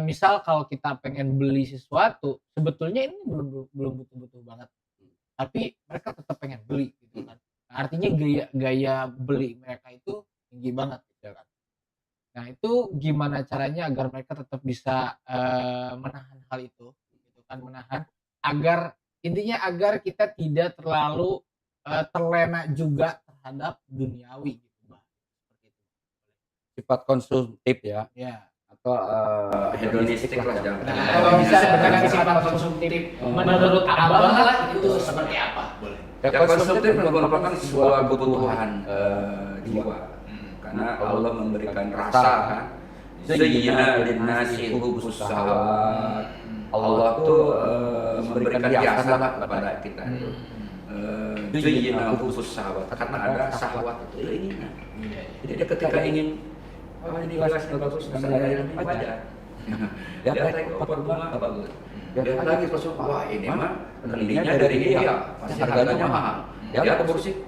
Speaker 1: misal kalau kita pengen beli sesuatu, sebetulnya ini belum butuh-butuh banget, tapi mereka tetap pengen beli gitu kan. Nah, artinya gaya beli mereka itu tinggi banget gitu kan. Nah, itu gimana caranya agar mereka tetap bisa menahan hal itu gitu kan, menahan agar intinya agar kita tidak terlalu terlena juga terhadap duniawi gitu, Mbak. Seperti itu.
Speaker 2: Sifat konsumtif ya,
Speaker 1: Ya.
Speaker 2: atau hedonistik lah jangan.
Speaker 1: Nah, kalau bisa dengan sifat konsumtif menurut Abang lah itu seperti apa? Boleh.
Speaker 2: Ya, konsumtif merupakan sebuah kebutuhan jiwa. Karena Allah memberikan rasa kan. Zayyana linnasi hubbus syahawat. Allah tuh memberikan hiasan kepada kita. Zayyana hubbus syahawat karena ada syahwat itu keinginan. Jadi dia ketika ingin ini gelas bagus, saya ini wajar. Ya tadi koper bunga bagus. Lihat lagi terus, wah ini mah keningnya dari dia, pasti harganya mahal. Ya kebursik.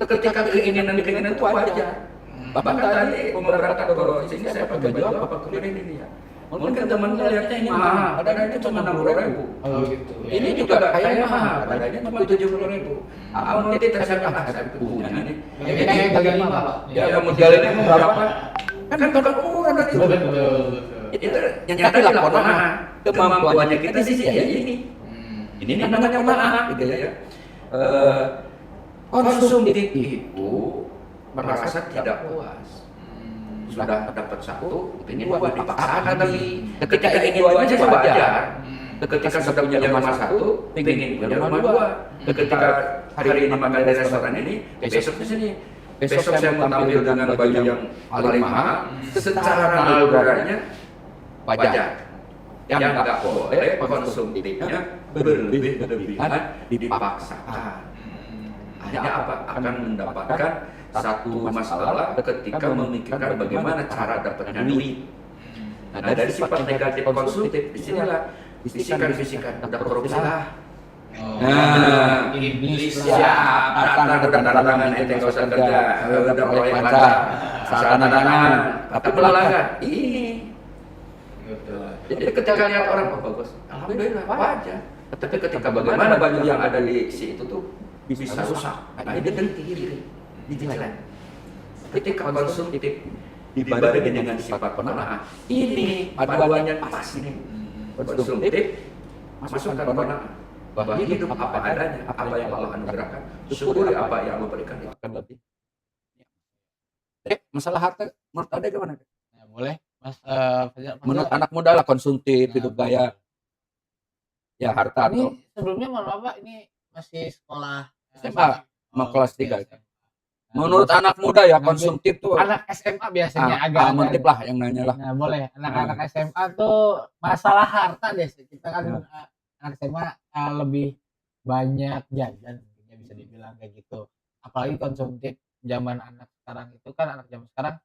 Speaker 2: Ketika keinginan itu wajar. Bahkan tadi berangkat ke sini saya pakai baju apa kemudian ini ya. Mungkin teman lihatnya ini mahal, padahal itu cuma 60.000.
Speaker 1: Oh gitu.
Speaker 2: Ini juga kayaknya mahal, padahal cuma 70.000. Amun itu terserah saya punya ini.
Speaker 1: Ini kayak bagian apa, Pak?
Speaker 2: Ya modelnya berapa? Kan ukuran itu. Itu yang nyata laporan kemampuannya kita sih ya ini. Ini namanya maaf gitu ya. Konsumtif itu merasa tidak puas. Sudah dapat satu, ingin dua dipaksakan lagi. Ketika ingin dua aja wajar. Ketika sudah punya rumah satu, ingin punya rumah dua. Ketika hari ini makan di restoran ini, besok di sini. Besok saya mau tampil dengan baju yang paling mahal, secara naluranya wajar. Yang nggak boleh konsumtifnya berlebihan dipaksakan. Hanya apa? Akan mendapatkan satu masalah ketika memikirkan bagaimana cara dapatnya duit. Nah, dari sifat negatif konsumtif, disinilah bisikan-bisikan ada korupsi lah. Nah,
Speaker 1: Iblis
Speaker 2: siap datang ente nggak usah kerja, udah proyek lancar, tanda tangan, tapi melanggar ini. Jadi ketika lihat orang bagus, alhamdulillah wajar. Tapi ketika bagaimana baju yang ada di si itu tuh bisa rusak, nah dia berhenti dijelek. Ketika konsumtif dibarengi dengan sifat penolak, ini paduannya pas ini. Konsumtif masukkan penolak. Bahwa hidup apa adanya, apa yang Allah anugerahkan, syukuri apa yang Allah berikan itu akan lebih. Masalah harta menurut Ade gimana?
Speaker 1: Nah, boleh Mas Fajar.
Speaker 2: Menurut anak muda lah konsumtif, hidup gaya, ya harta
Speaker 1: Ini
Speaker 2: atau
Speaker 1: sebelumnya mohon maaf Pak, ini masih sekolah
Speaker 2: SMA, mau kelas
Speaker 1: oke,
Speaker 2: 3.
Speaker 1: SMA.
Speaker 2: Menurut anak muda ya
Speaker 1: Nah,
Speaker 2: konsumtif tuh
Speaker 1: anak SMA biasanya agak
Speaker 2: mentif lah yang nanya lah.
Speaker 1: Nah, boleh. Anak-anak SMA tuh masalah harta deh. Kita kan anak SMA lebih banyak jajan, ya bisa dibilang kayak gitu. Apalagi konsumtif zaman anak sekarang itu kan anak zaman sekarang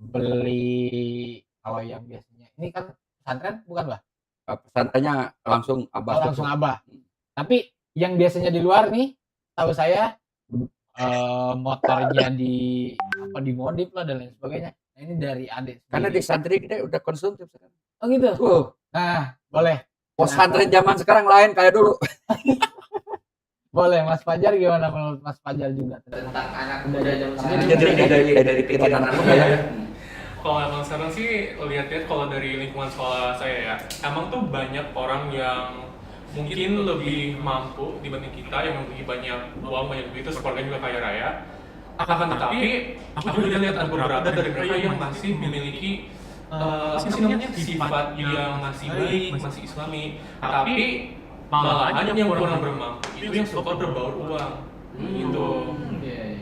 Speaker 1: beli kalau yang biasanya ini kan pesantren bukan Bah?
Speaker 2: Pesantrennya langsung abah.
Speaker 1: Oh, langsung abah. Tapi yang biasanya di luar nih, tahu saya motornya dimodif lah dan lain sebagainya. Nah, ini dari adik.
Speaker 2: Karena di santri kita udah konsumtif sekarang.
Speaker 1: Oh gitu. Nah, boleh.
Speaker 2: Pesantren zaman sekarang lain kayak dulu.
Speaker 1: Boleh, Mas Fajar gimana menurut Mas Fajar juga tentang anak muda zaman sekarang?
Speaker 2: Dari pikiran anak muda ya.
Speaker 3: Kalau emang sekarang sih lihat-lihat kalau dari lingkungan sekolah saya ya, emang tuh banyak orang yang mungkin lebih mampu dibanding kita yang memiliki banyak uang, banyak duit, terus keluarga juga kaya raya. Akan tetapi, aku juga lihat ada beberapa dari mereka yang masih memiliki apa sih namanya sifat yang masih baik, masih islami, tapi malahan yang kurang bermampu itu yang suka berbaur uang gitu.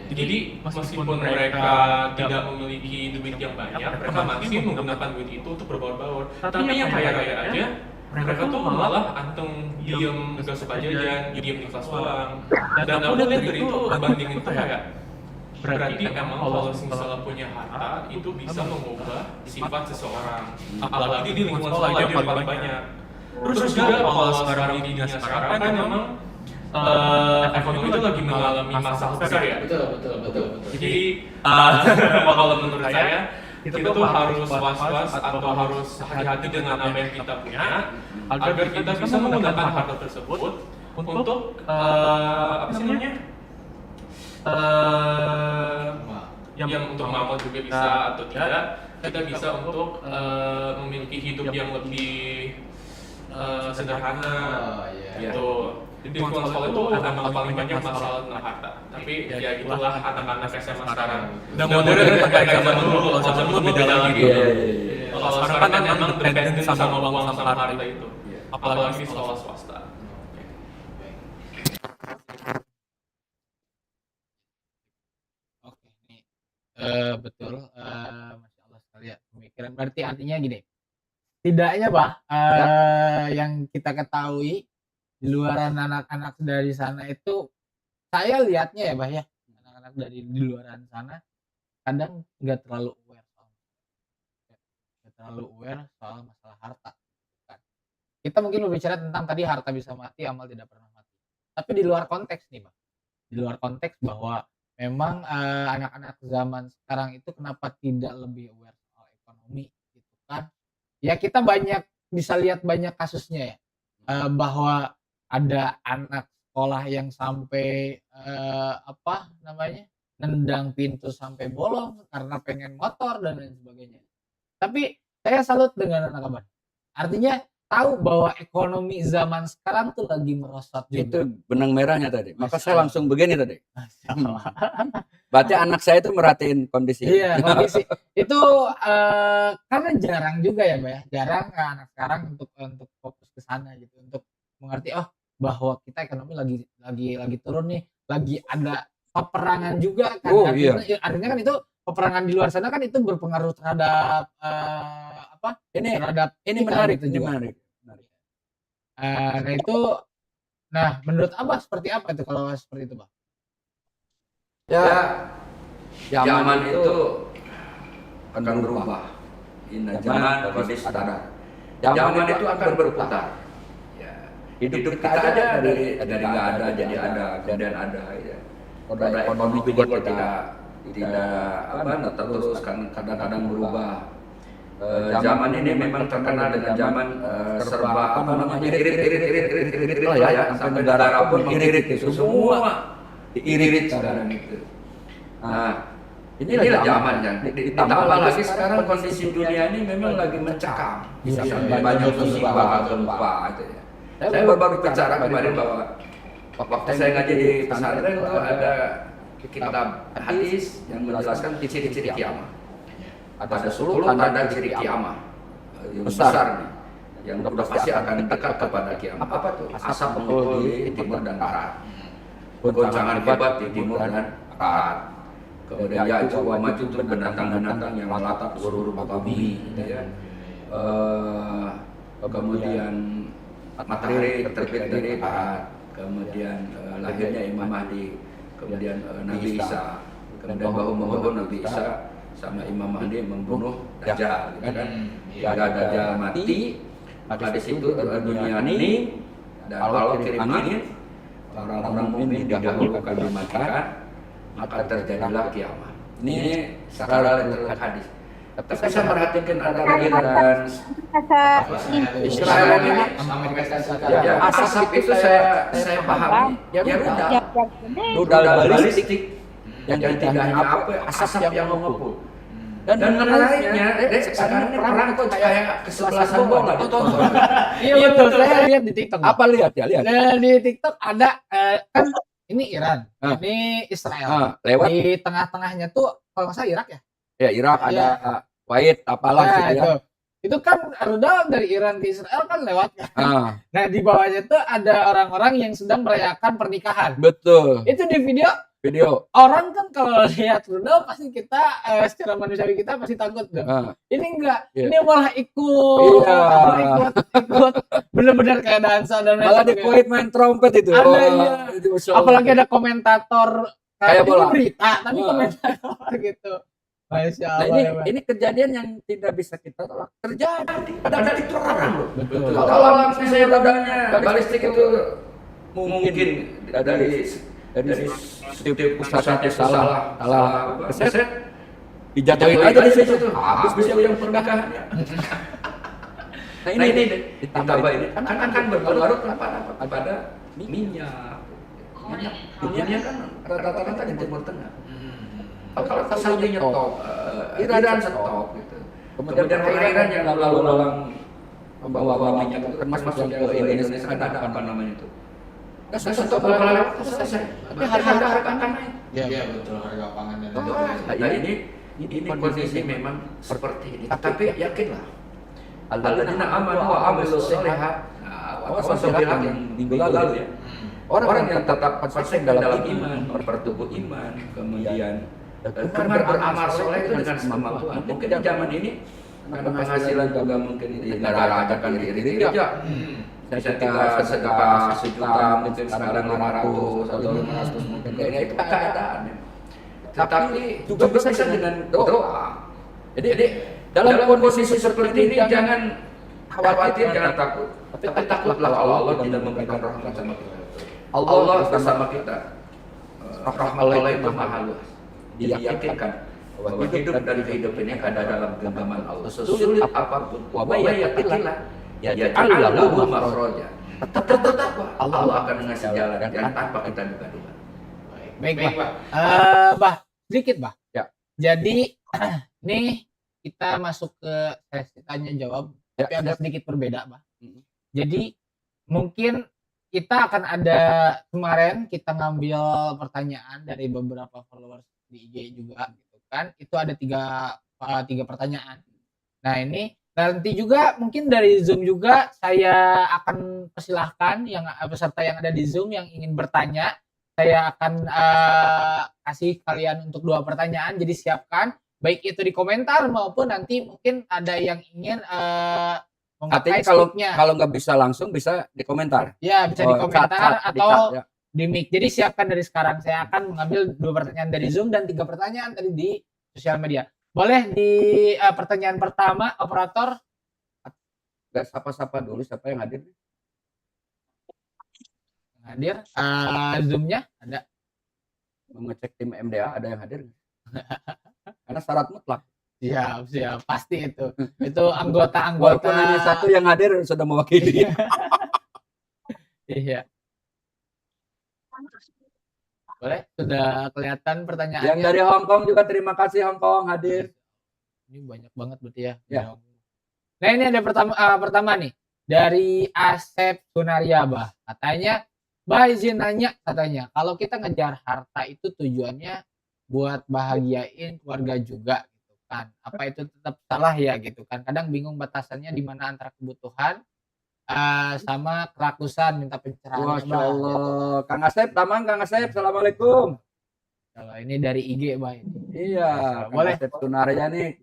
Speaker 3: Jadi meskipun mereka tidak memiliki duit yang banyak, mereka masih menggunakan duit itu untuk berbaur-baur. Tapi yang kaya raya aja, mereka tuh malah anteng diem gak suka jajan, diem di kelas doang. Dan aku lihat dari itu bandingin itu kayak berarti emang kalau misalnya punya harta itu bisa mengubah sifat seseorang. Apalagi di lingkungan sekolah itu yang paling banyak. Terus juga kalau sekarang di dunia sekarang kan memang ekonomi itu lagi mengalami masalah besar ya.
Speaker 1: Betul.
Speaker 3: Jadi kalau menurut saya kita tuh harus was-was atau harus hati-hati dengan apa yang kita punya agar kita bisa menggunakan harta tersebut untuk apa sih namanya? Yang untuk mau juga bisa atau tidak, kita bisa untuk memiliki hidup yang lebih sederhana gitu. Di lingkungan sekolah itu emang paling banyak masalah tentang harta. Tapi ya gitulah anak-anak SMA sekarang. Udah modern kayak zaman dulu, kalau zaman dulu beda lagi. Kalau sekarang kan emang dependen sama uang sama harta itu. Apalagi di sekolah swasta.
Speaker 1: Oke, nih. Betul. Masya Allah sekali ya pemikiran. Berarti artinya gini. Tidaknya Pak, yang kita ketahui di luaran anak-anak dari sana itu saya lihatnya ya Bah ya, anak-anak dari di luaran sana kadang nggak terlalu aware soal masalah harta kan. Kita mungkin berbicara tentang tadi harta bisa mati, amal tidak pernah mati, tapi di luar konteks nih Bah, di luar konteks bahwa memang anak-anak zaman sekarang itu kenapa tidak lebih aware soal ekonomi gitu kan ya. Kita bisa lihat banyak kasusnya ya, bahwa ada anak sekolah yang sampai nendang pintu sampai bolong karena pengen motor dan lain sebagainya. Tapi saya salut dengan anak abang. Artinya tahu bahwa ekonomi zaman sekarang tuh lagi merosot juga.
Speaker 2: Itu benang merahnya tadi. Maka saya langsung begini tadi.
Speaker 1: Masya Allah.
Speaker 2: Berarti anak saya itu merhatiin kondisi.
Speaker 1: Iya, kondisi itu karena jarang juga ya, Mbak ya. Jarang anak sekarang untuk fokus ke sana gitu, untuk mengerti bahwa kita ekonomi lagi turun nih, lagi ada peperangan juga kan. Artinya kan itu peperangan di luar sana kan itu berpengaruh terhadap
Speaker 2: ini menarik itu juga.
Speaker 1: Nah menurut Abah seperti apa itu kalau seperti itu Bang?
Speaker 2: Ya, zaman itu akan berubah. Inna zaman kondisi sadar. Zaman itu akan berputar. Ya, hidup kita aja dari nggak ada jadi ada, kemudian ada. Ya. Roda ekonomi juga tidak terus kan kadang-kadang berubah. Zaman ini memang terkenal dengan zaman serba irit lah ya, sampai negara pun irit itu semua diirit sekarang itu. Nah, inilah zaman yang ditambah lagi sekarang kondisi dunia ini memang lagi mencekam, bisa sampai banyak musibah gempa itu ya. Saya baru bicara kemarin bahwa waktu saya ngaji di pesantren itu ada kitab hadis yang menjelaskan ciri-ciri kiamat. Ada 10 tanda ciri kiamat yang besar nih, yang udah pasti akan dekat kepada kiamat. Apa tuh? Asap mengepul di timur dan barat, goncangan hebat di timur dan barat. Kemudian ya itu maju tuh binatang-binatang yang melatap seluruh muka bumi, gitu ya. Kemudian matahari terbit dari barat, kemudian lahirnya Imam Mahdi, kemudian Nabi Isa, kemudian bahu-bahu Nabi Isa sama Imam Mahdi membunuh Dajjal, gitu kan? Ada Dajjal mati, di situ dunia ini dan Allah kirimin orang-orang mukmin didahulukan dimatikan, maka terjadilah kiamat. Ini secara literal hadis. Tapi saya perhatikan antara Iran dan Israel ini,
Speaker 1: Amerika Serikat.
Speaker 2: ya, asap itu saya pahami. Ya rudal balistik yang tidaknya apa asap yang mengepul. Dan menariknya, sekarang ini perang tuh kayak kesebelasan bola gitu.
Speaker 1: Iya betul, saya lihat di TikTok.
Speaker 2: Apa lihat ya, lihat.
Speaker 1: Di TikTok ada kan ini Iran, ini Israel.
Speaker 2: Lewat
Speaker 1: Di tengah-tengahnya tuh kalau nggak salah Irak ya.
Speaker 2: ya Irak ada Kuwait apalah
Speaker 1: Nah,
Speaker 2: gitu ya.
Speaker 1: itu kan rudal dari Iran ke Israel kan lewat. Nah di bawahnya tuh ada orang-orang yang sedang merayakan pernikahan.
Speaker 2: Betul.
Speaker 1: Itu di video orang kan kalau lihat rudal pasti kita secara manusiawi kita pasti takut tuh. Ini enggak, ini malah ikut bener-bener kayak dansa dan
Speaker 2: malah di Kuwait main trompet itu.
Speaker 1: Ada apalagi ada komentator
Speaker 2: kayak bola
Speaker 1: berita tapi komentator gitu. Masya Allah.
Speaker 2: Ini kejadian yang tidak bisa kita tolak. Terjadi pada itu orang loh.
Speaker 1: Betul.
Speaker 2: Kalau misalnya rudalnya balistik itu mungkin dari pusat itu salah keset dijatuhin aja di situ habis bisa yang pernikahannya. Nah ini ditambah ini kan berpengaruh kepada minyak kan rata-rata di Timur Tengah. Kalau Saudinya top, Iran stop gitu. Kemudian Iran yang lalu-lalang membawa minyak itu kan masuk ke Indonesia ada apa namanya itu? Stop berlalu selesai. Tapi harga akan naik.
Speaker 1: Iya betul, harga pangan dan
Speaker 2: Nah, ini kondisi memang seperti ini. Tapi yakinlah. Alladzina amanu wa amilus sholihat. Awas bilang yang minggu lalu ya. Orang yang tetap konsisten dalam iman, bertumbuh iman, kemudian beramal soleh itu dengan kemampuan. Mungkin zaman ini karena penghasilan juga mungkin negara akan diri ya. Ketika sedekah sejuta mungkin sekarang 500 atau 500 mungkin itu keadaan. Tapi juga bisa dengan doa. Jadi dalam kondisi seperti ini jangan khawatir, jangan takut. Tapi takutlah Allah tidak memberikan rahmat sama kita. Allah bersama kita. Rahmat Allah itu maha luas. Diyakinkan bahwa hidup dan kehidupan ini ada dalam genggaman Allah. Sesulit apapun, wa yayatillah yaj'al lahu makhraja. Tetap Allah akan ngasih jalan dan tanpa kita duga-duga.
Speaker 1: Baik, Bah. Bah, sedikit, Bah.
Speaker 2: Ya.
Speaker 1: Jadi nih kita masuk ke sesi tanya jawab, tapi ada sedikit berbeda, Bah. Jadi mungkin kita akan ada kemarin kita ngambil pertanyaan dari beberapa followers di IG juga gitu kan. Itu ada tiga pertanyaan. Nah, ini nanti juga mungkin dari Zoom juga saya akan persilahkan yang peserta yang ada di Zoom yang ingin bertanya, saya akan kasih kalian untuk 2 pertanyaan. Jadi siapkan baik itu di komentar maupun nanti mungkin ada yang ingin
Speaker 2: artinya kalau nggak bisa langsung bisa di komentar.
Speaker 1: Ya, bisa di komentar atau
Speaker 2: ya.
Speaker 1: Di mic. Jadi siapkan dari sekarang. Saya akan mengambil 2 pertanyaan dari Zoom dan 3 pertanyaan tadi di sosial media. Boleh di pertanyaan pertama, operator?
Speaker 2: Sapa-sapa dulu siapa yang hadir?
Speaker 1: Hadir. Zoom-nya ada.
Speaker 2: Mengecek tim MDA ada yang hadir? Karena syarat mutlak.
Speaker 1: Siap, pasti itu. Itu anggota-anggota.
Speaker 2: Walaupun hanya satu yang hadir sudah mewakili.
Speaker 1: Iya. Boleh, sudah kelihatan pertanyaannya.
Speaker 2: Yang dari Hong Kong juga terima kasih Hong Kong hadir.
Speaker 1: Ini banyak banget berarti ya.
Speaker 2: Ya.
Speaker 1: Nah, ini ada pertama nih dari Asep Sunaria, Bah. Katanya Mbak izin nanya katanya, kalau kita ngejar harta itu tujuannya buat bahagiain keluarga juga gitu kan. Apa itu tetap salah ya gitu kan. Kadang bingung batasannya di mana antara kebutuhan sama kerakusan minta pencerahannya
Speaker 2: Masya
Speaker 1: Mbak.
Speaker 2: Allah. Kang Asep, Tamang, Kang Asep, Assalamualaikum.
Speaker 1: Kalau ini dari IG Mbak ini.
Speaker 2: Iya, Kang
Speaker 1: Boleh.
Speaker 2: Asep Sunarya nih,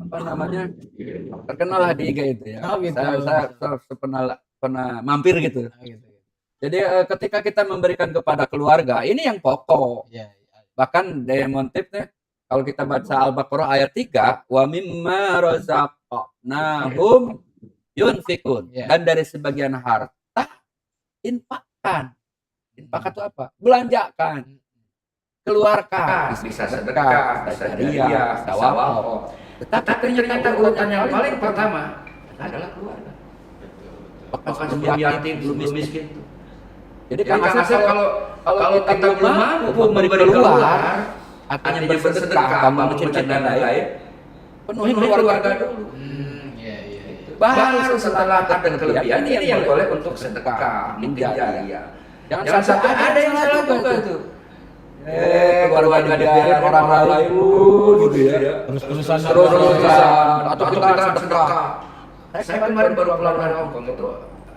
Speaker 2: apa namanya, terkenal lah di IG itu ya.
Speaker 1: Oh, gitu.
Speaker 2: Saya pernah mampir gitu.
Speaker 1: Oh, gitu.
Speaker 2: Jadi ketika kita memberikan kepada keluarga, ini yang pokok.
Speaker 1: Iya, iya.
Speaker 2: Bahkan Diamond Tip nih, kalau kita baca Al-Baqarah ayat 3, wa mimma razaqnahum yunfikun.
Speaker 1: Iya.
Speaker 2: Dan dari sebagian harta, infakkan. Infak itu apa? Belanjakan. Keluarkan. Bisa sedekah, bisa hadiah, bisa wakaf. Tetapi ternyata urutan yang paling pertama adalah keluarga. Bahkan sebelum yatim, belum miskin. Jadi Kang Asep kalau kita belum mampu memberi keluar, hanya bersedekah, bangun masjid dan lain-lain, penuhi keluarga dulu.
Speaker 1: Iya.
Speaker 2: Baru setelah ada kelebihan ini yang boleh untuk sedekah, menjariah. Jangan sampai ada yang salah juga itu. Keluarga dibiarin orang lain gitu ya.
Speaker 1: Terus-terusan
Speaker 2: atau kita sedekah. Saya kemarin baru pulang dari Hongkong itu,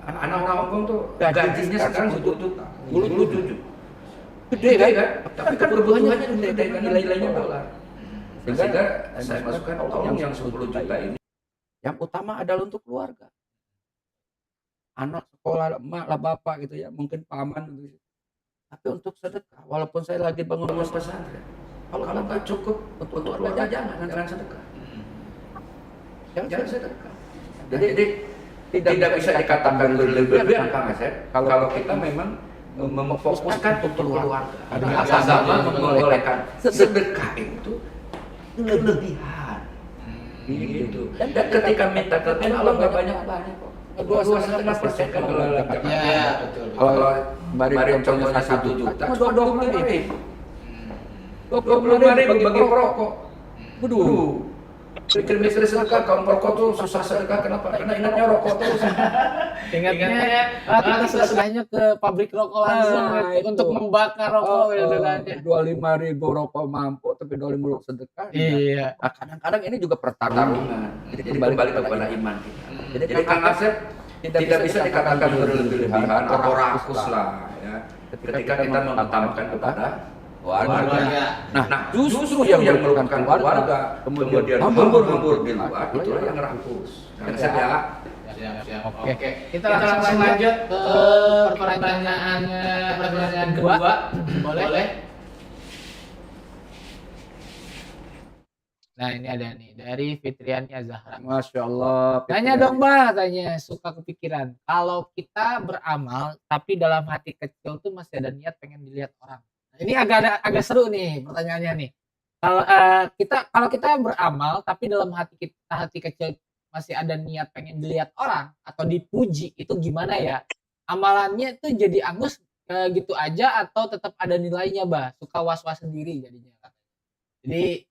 Speaker 2: anak-anak Hongkong tuh gajinya sekarang 1 juta, dulu 7. Gede kan? Tapi kan kebutuhannya gede kan, nilai-nilainya dolar. Sehingga saya masukkan tolong yang 10 juta ini. Yang utama adalah untuk keluarga. Anak sekolah, emak lah bapak gitu ya, mungkin paman gitu. Tapi untuk sedekah, walaupun saya lagi bangun pesantren, kalau nggak cukup untuk keluarga jangan sedekah. Jangan sedekah. Jadi tidak bisa dikatakan berlebihan Kang Asep kalau kita memang memfokuskan untuk keluarga. Karena agama membolehkan sedekah itu kelebihan. Gitu. Dan ketika minta kelebihan Allah nggak banyak kok. 2,5% kan kalau
Speaker 1: Iya, betul.
Speaker 2: kalau bari contohnya 1 juta, 25.000. 25.000 bagi perokok. Waduh. Pikir sedekah, kaum perokok tuh susah sedekah, kenapa? Karena ingatnya rokok terus.
Speaker 1: Ingatnya kita sedekahnya ke pabrik rokok langsung untuk membakar rokok gitu kan.
Speaker 2: 25.000 rokok mampu, tapi 25.000 sedekah.
Speaker 1: Iya.
Speaker 2: Nah, kadang-kadang ini juga pertarungan. Jadi kembali kepada iman kita. Jadi Kang Asep tidak bisa dikatakan berlebihan atau rakus lah ya. Ketika kita mengutamakan kepada keluarga. Nah, justru yang merupakan keluarga kemudian hambur-hambur di luar itulah yang rakus. Kang Asep ya.
Speaker 1: Siap. Oke. Kita langsung lanjut ke pertanyaan kedua. Boleh? Nah, ini ada nih dari Fitriania Zahra.
Speaker 2: Masya Allah.
Speaker 1: Tanya dong Mbak, suka kepikiran. Kalau kita beramal tapi dalam hati kecil tuh masih ada niat pengen dilihat orang. Nah, ini agak seru nih pertanyaannya nih. Kalau kita beramal tapi dalam hati kecil masih ada niat pengen dilihat orang atau dipuji, itu gimana ya? Amalannya tuh jadi angus gitu aja atau tetap ada nilainya, Mbak? Suka was-was sendiri jadinya. Jadi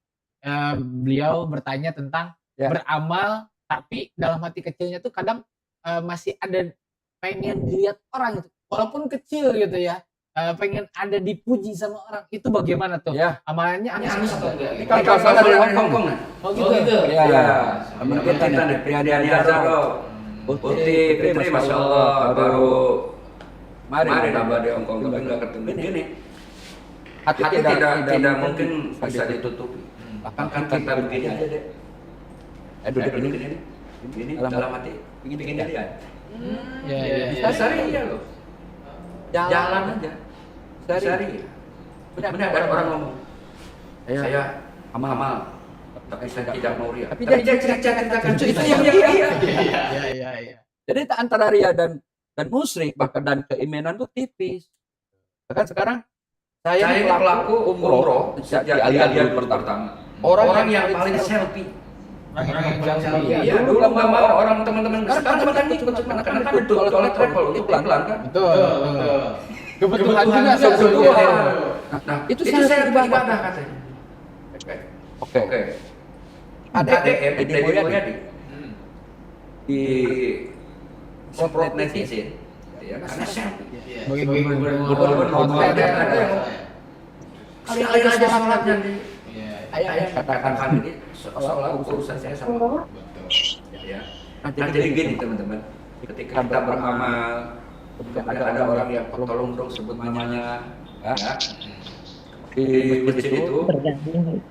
Speaker 1: beliau bertanya tentang beramal tapi dalam hati kecilnya tuh kadang masih ada pengen dilihat orang gitu, walaupun kecil gitu ya, pengen ada dipuji sama orang, itu bagaimana tuh? Amalannya angus atau enggak?
Speaker 2: Kalau saya dari Hongkong.
Speaker 1: Oh gitu.
Speaker 2: Ya. Teman kita nih, Priadiani Azhar. Putih, Fitri, Masya Allah, baru kemarin tambah di Hongkong, tapi nggak ketemu gini. Hati tidak mungkin bisa ditutupi. Bahkan kan kita begini aja deh. Duduk begini, dalam hati begini aja.
Speaker 1: Ya.
Speaker 2: Sehari ya loh. Jalan aja. Sehari. Benar ada orang ngomong. Saya amal, tapi saya tidak mau ria. Tapi dia ceritakan itu yang
Speaker 1: Iya.
Speaker 2: Jadi antara ria dan musyrik bahkan dan keimanan itu tipis. Bahkan sekarang saya ini pelaku umroh sejak di alian pertama. Orang yang paling selfie. Iya, dulu nggak mau orang teman-teman. Sekarang teman-teman ikut karena kan betul kalau travel itu pelan-pelan kan.
Speaker 1: Betul. Kebetulan juga
Speaker 2: sebetulnya. Nah, itu saya ibadah katanya. Oke. Ada DM di Mulyadi di Sosmed netizen gitu ya. Karena selfie.
Speaker 1: Bagi
Speaker 2: Ada yang kali-kali aja sholatnya nih. Ayah katakan ini seolah-olah urusan saya sama. Ya. Nah, jadi gini teman-teman, ketika kita beramal, ada orang yang tolong dong sebut namanya, ya. Di masjid itu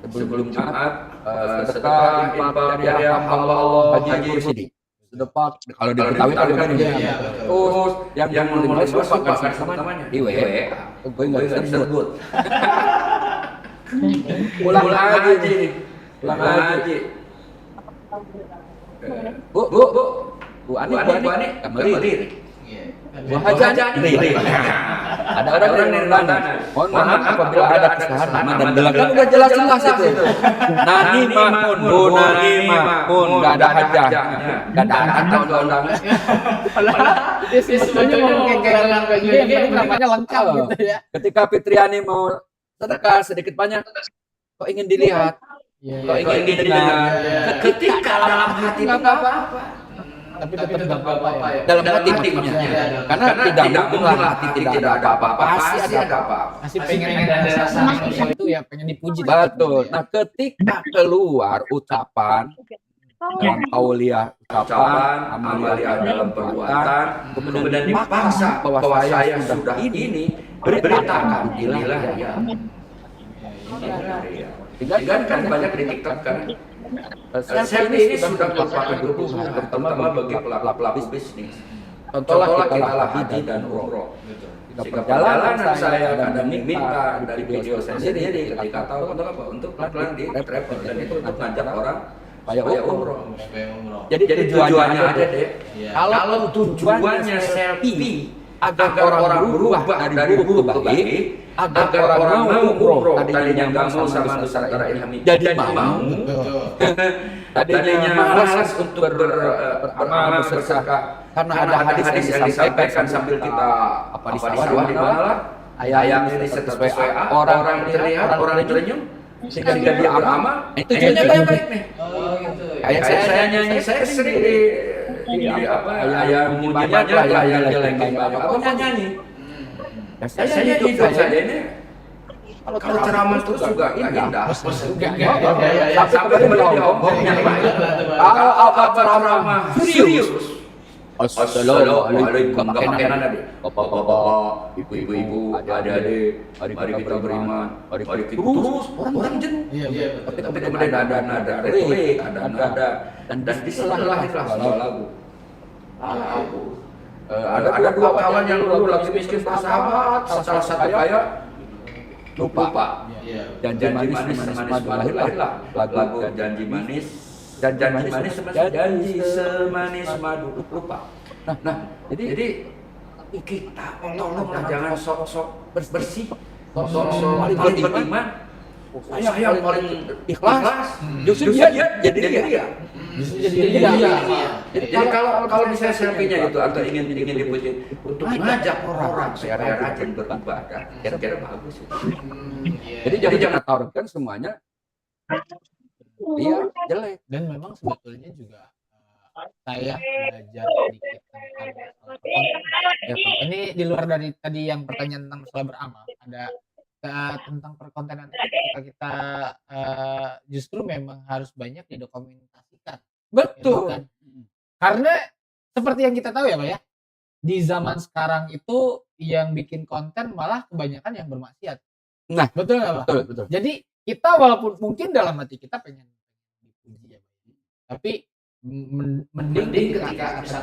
Speaker 2: sebelum Jumat, sedekah, infak, ya hamba Allah, haji, sini. Sedekah kalau di Betawi kan begini. Terus yang mulai suka kan sama namanya. Di WA. Gue enggak sebut. Pulang haji. Bu Ani, kembali. Bu Haji, ada orang yang nanya, mohon maaf apabila ada kesalahan nama dan gelar, kan udah jelas-jelas itu. Nani Makun, nggak ada hajahnya, nggak ada kata undang-undangnya.
Speaker 1: Semuanya ngomong kayak gini, yang penting namanya lengkap gitu ya.
Speaker 2: Ketika Fitriani mau sedekah sedikit banyak, kok ingin dilihat, kok ingin didengar. Ketika dalam hati nggak apa-apa.
Speaker 1: Tapi tetap nggak apa-apa ya.
Speaker 2: Dalam hati maksudnya, karena tidak mungkin lah hati tidak ada apa-apa, pasti ada apa-apa.
Speaker 1: Masih pengen ada rasa itu ya, pengen dipuji.
Speaker 2: Betul. Nah, ketika keluar ucapan dalam qauliyah ucapan, amaliyah dalam perbuatan, kemudian dipaksa bahwa saya sudah ini, beritakan inilah ya. Tinggal kan banyak di TikTok kan. Selfie ini sudah merupakan kebutuhan terutama bagi pelaku bisnis. Contohnya kita haji dan umroh. Jika perjalanan saya kadang minta dari video saya sendiri ketika tahu untuk apa? Untuk pelan-pelan di travel dan itu untuk ngajak orang supaya umroh. Jadi tujuannya aja deh. Kalau tujuannya selfie agar orang berubah dari buruk ke baik, agar orang mau umroh, tadinya nggak mau sama Nusantara Ilhami jadi mau, tadinya malas untuk beramal bersedekah karena ada hadis yang disampaikan sambil kita apa di sawah di malah ayam ini status WA orang terlihat orang tersenyum sehingga dia beramal itu tujuannya baik nih. Kayak saya nyanyi, saya sering di apa ayam banyak lah yang jelek banyak apa nyanyi. Saya jujur saja ini kalau ceramah terus juga indah. Sampai beromong yang baik. Kalau apa ceramah serius. Assalamualaikum makanan tadi. Bapak-bapak, ibu-ibu, adik-adik, mari kita beriman, mari kita terus orang jenuh. Tapi kemudian ada nada retweet, ada nada dan diselahin sebuah lagu. Ada dua kawan yang dulu lagi miskin bersahabat, salah satu kaya lupa. Janji manis lahirlah lagu janji manis semanis madu lupa. Nah, jadi kita tolonglah jangan sok-sok bersih, sok-sok paling beriman. Saya yang paling ikhlas, justru dia jadi dia. Jadi kalau misalnya selfie-nya gitu atau ingin dipuji untuk mengajak orang supaya rajin beribadah, kira-kira bagus. Jadi jangan taruhkan semuanya iya jelek.
Speaker 1: Dan memang sebetulnya juga saya belajar sedikit tentang konten. Ini di luar dari tadi yang pertanyaan tentang masalah beramal, ada tentang perkontenan kita justru memang harus banyak didokumentasikan.
Speaker 2: Betul.
Speaker 1: Gitu kan? Karena seperti yang kita tahu ya Pak ya, di zaman sekarang itu yang bikin konten malah kebanyakan yang bermaksiat.
Speaker 2: Nah,
Speaker 1: betul nggak Pak?
Speaker 2: Betul.
Speaker 1: Jadi kita walaupun mungkin dalam hati kita pengen dipuji ya, tapi mending ketika kita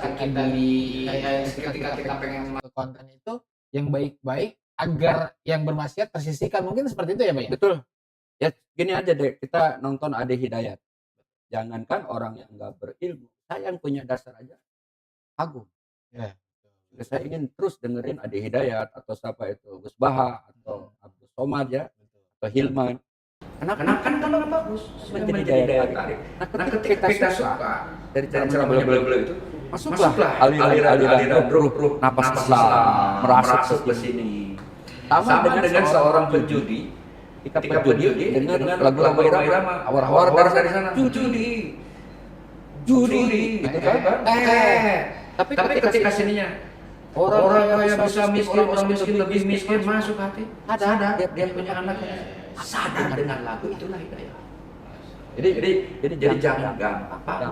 Speaker 1: ketika kita pengen masuk konten itu yang baik-baik agar yang bermaksiat tersisihkan, mungkin seperti itu ya Pak ya?
Speaker 2: Betul. Ya gini aja deh, kita nonton Ade Hidayat. Jangankan orang yang nggak berilmu, saya yang punya dasar aja kagum.
Speaker 1: Ya.
Speaker 2: Saya ingin terus dengerin Ade Hidayat atau siapa itu Gus Baha atau Abdul Somad ya atau Hilman. Karena kan bagus menjadi daya tarik. Nah, ketika kita suka dari cara beliau itu, masuklah aliran ruh napas Islam merasuk ke sini. Sama dengan seorang penjudi. Ketika penjudi dengan lagu-lagu irama, awar-awar dari sana, judi, gitu kan? Tapi ketika sininya Orang kaya bisa miskin, orang miskin lebih miskin masuk hati. Sadar dia punya anak. Sadar dengan lagu itulah hidayah. Jadi jangan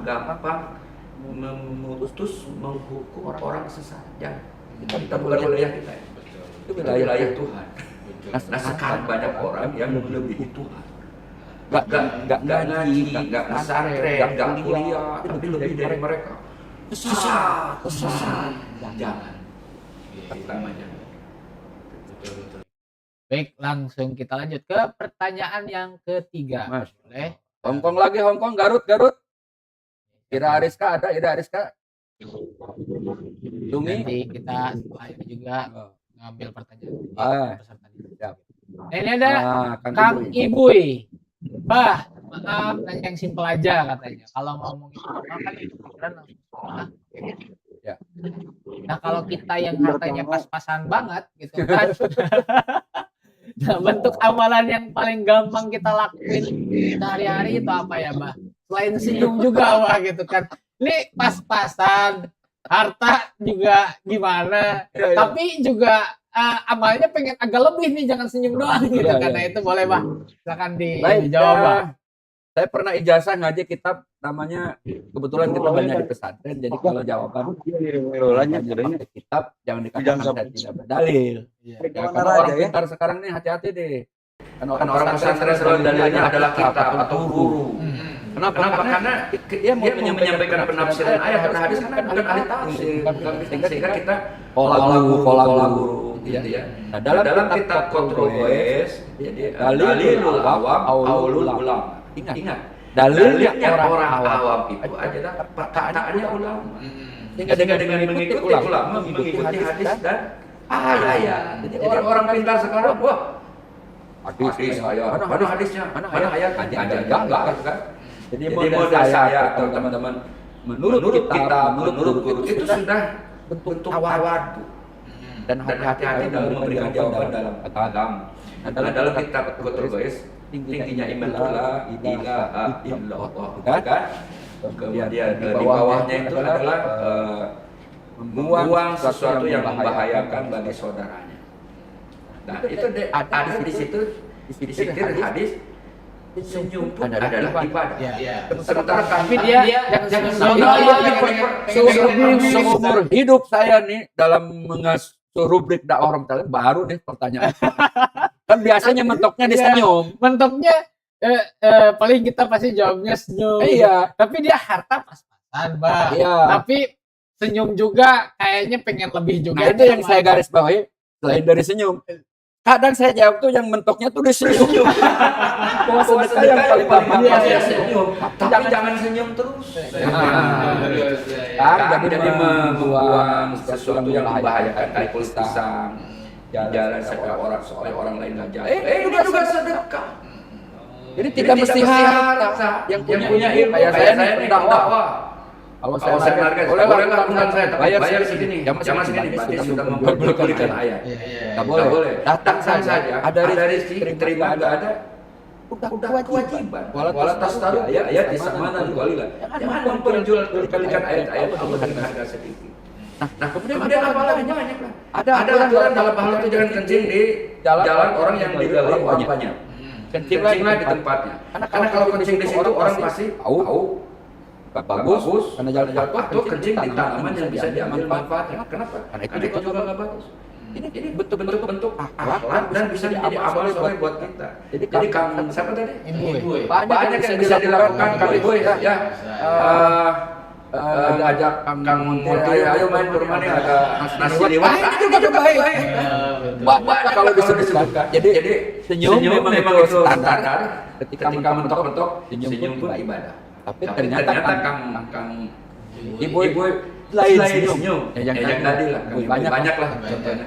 Speaker 2: gampang memutus menghukum orang sesat. Jangan. Kita bukan wilayah kita. Itu wilayah Tuhan. Nah sekarang banyak orang yang melebihi Tuhan. Gak ngaji, gak pesantren, gak kuliah, tapi lebih dari mereka. Sesat. Jangan. Pertamanya.
Speaker 1: Baik, langsung kita lanjut ke pertanyaan yang ketiga.
Speaker 2: Mas.
Speaker 1: Boleh?
Speaker 2: Hongkong lagi, Hongkong, Garut. Ira Ariska ada, Ira Ariska. Tumi.
Speaker 1: Nanti kita setelah ini juga ngambil pertanyaan. Peserta.
Speaker 2: Siap.
Speaker 1: Nah, ini ada Kang Ibui. Bah, maaf nanya yang simpel aja katanya. Kalau ngomongin normal kan itu pikiran langsung sekolah.
Speaker 2: Ya.
Speaker 1: Nah, kalau kita yang hartanya pas-pasan banget gitu kan. Nah, bentuk amalan yang paling gampang kita lakuin sehari-hari itu apa ya, Bah? Selain senyum juga, Bah, gitu kan. Ini pas-pasan, harta juga gimana, tapi juga amalnya pengen agak lebih nih, jangan senyum doang gitu kan. Nah, itu boleh, Bah. Silakan dijawab, Bah.
Speaker 2: Saya pernah ijazah ngaji kitab namanya, kebetulan kita banyak di pesantren, jadi kalau jawaban pakai kitab jangan dikatakan saya tidak berdalil. Ya, karena orang pintar sekarang nih hati-hati deh. Kan orang pesantren selalu dalilnya adalah kitab atau guru. Kenapa? Karena dia mau menyampaikan penafsiran ayat dan hadis karena bukan ahli tafsir, sehingga kita pola guru gitu ya. Nah, dalam kitab kontrovers, dalilul awam aulul ulama. Ingat, dalilnya orang awam itu adalah perkataannya ulama. Sehingga dengan mengikuti ulama, mengikuti hadis dan ayat. Jadi orang pintar sekarang, wah, hadis ayat, mana hadisnya, mana ayatnya, enggak kan? Jadi model saya atau teman-teman menurut kita, menurut guru itu sudah bentuk tawadu dan hati-hati dalam memberikan jawaban dalam agama. Nah, dalam kitab kontrovers tingginya iman la ilaha illallah, kan? Kemudian di bawahnya itu adalah membuang sesuatu yang membahayakan bagi saudaranya. Nah, itu ada di situ disikir hadis. Senyum pun adalah ibadah. Sementara tapi dia jangan seumur hidup saya nih dalam mengasuh rubrik dakwah orang Thailand baru deh pertanyaan. Kan biasanya mentoknya di senyum.
Speaker 1: Mentoknya paling kita pasti jawabnya senyum.
Speaker 2: Iya.
Speaker 1: Tapi dia harta pas-pasan, Bang.
Speaker 2: Iya.
Speaker 1: Tapi senyum juga kayaknya pengen lebih juga.
Speaker 2: Nah, itu yang saya garis bawahi selain dari senyum. Kadang saya jawab tuh yang mentoknya tuh di senyum. Bahwa sedekah yang paling gampang ya senyum. Tapi jangan senyum terus. Jadi membuang sesuatu yang membahayakan kayak pisang, jalan oleh orang lain aja. Ini juga sedekah. Jadi tidak mesti harta. Yang punya ilmu kayak saya nih dakwah. Kalau saya hargai, bolehlah undang saya, bayar segini, jam segini, berarti sudah memperbolehkan ayat. Nggak boleh. Datang saja, ada rezeki, terima nggak ada, udah kewajiban. Walau tas taruh ayat di sana walilah. Jangan memperjualbelikan ayat-ayat Allah dengan harga sedikit. Nah kemudian apa lagi banyak lah. Ada aturan dalam hal itu jangan kencing di jalan orang yang dilalui wajibnya. Kencinglah di tempatnya. Karena kalau kencing di situ orang pasti tahu. Bagus, karena jalan atau kencing di tanaman yang bisa diambil manfaatnya. Kenapa? Karena itu juga nggak bagus. Ini bentuk akhlak dan bisa menjadi amal soleh buat kita. Jadi Kang siapa tadi? Ibu. Banyak yang bisa dilakukan Kang Ibu ya. Ajak Kang Monti, ayo main ke rumah nih ada nasi liwet. Ini juga baik. Banyak kalau disebutkan. Jadi senyum memang itu standar. Ketika mentok-mentok senyum pun ibadah. Tapi ternyata Kang Ibu lain senyum. Yang tadi lah, banyak lah contohnya.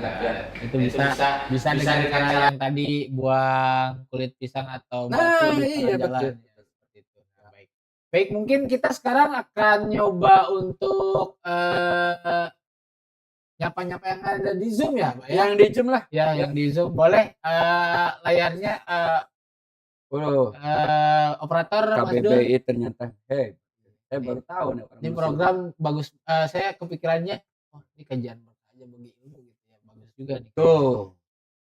Speaker 1: Itu bisa dengan cara yang tadi buang kulit pisang atau batu di jalan. Seperti itu. Baik, mungkin kita sekarang akan nyoba untuk nyapa-nyapa yang ada di Zoom ya, Pak?
Speaker 2: Yang di Zoom lah.
Speaker 1: Ya, yang di Zoom. Boleh layarnya operator Mas Dul.
Speaker 2: KBBI ternyata. Saya baru tahu nih.
Speaker 1: Ini program bagus. Saya kepikirannya, ini kajian berkaji aja bagi ilmu gitu ya. Bagus juga nih.
Speaker 2: Tuh,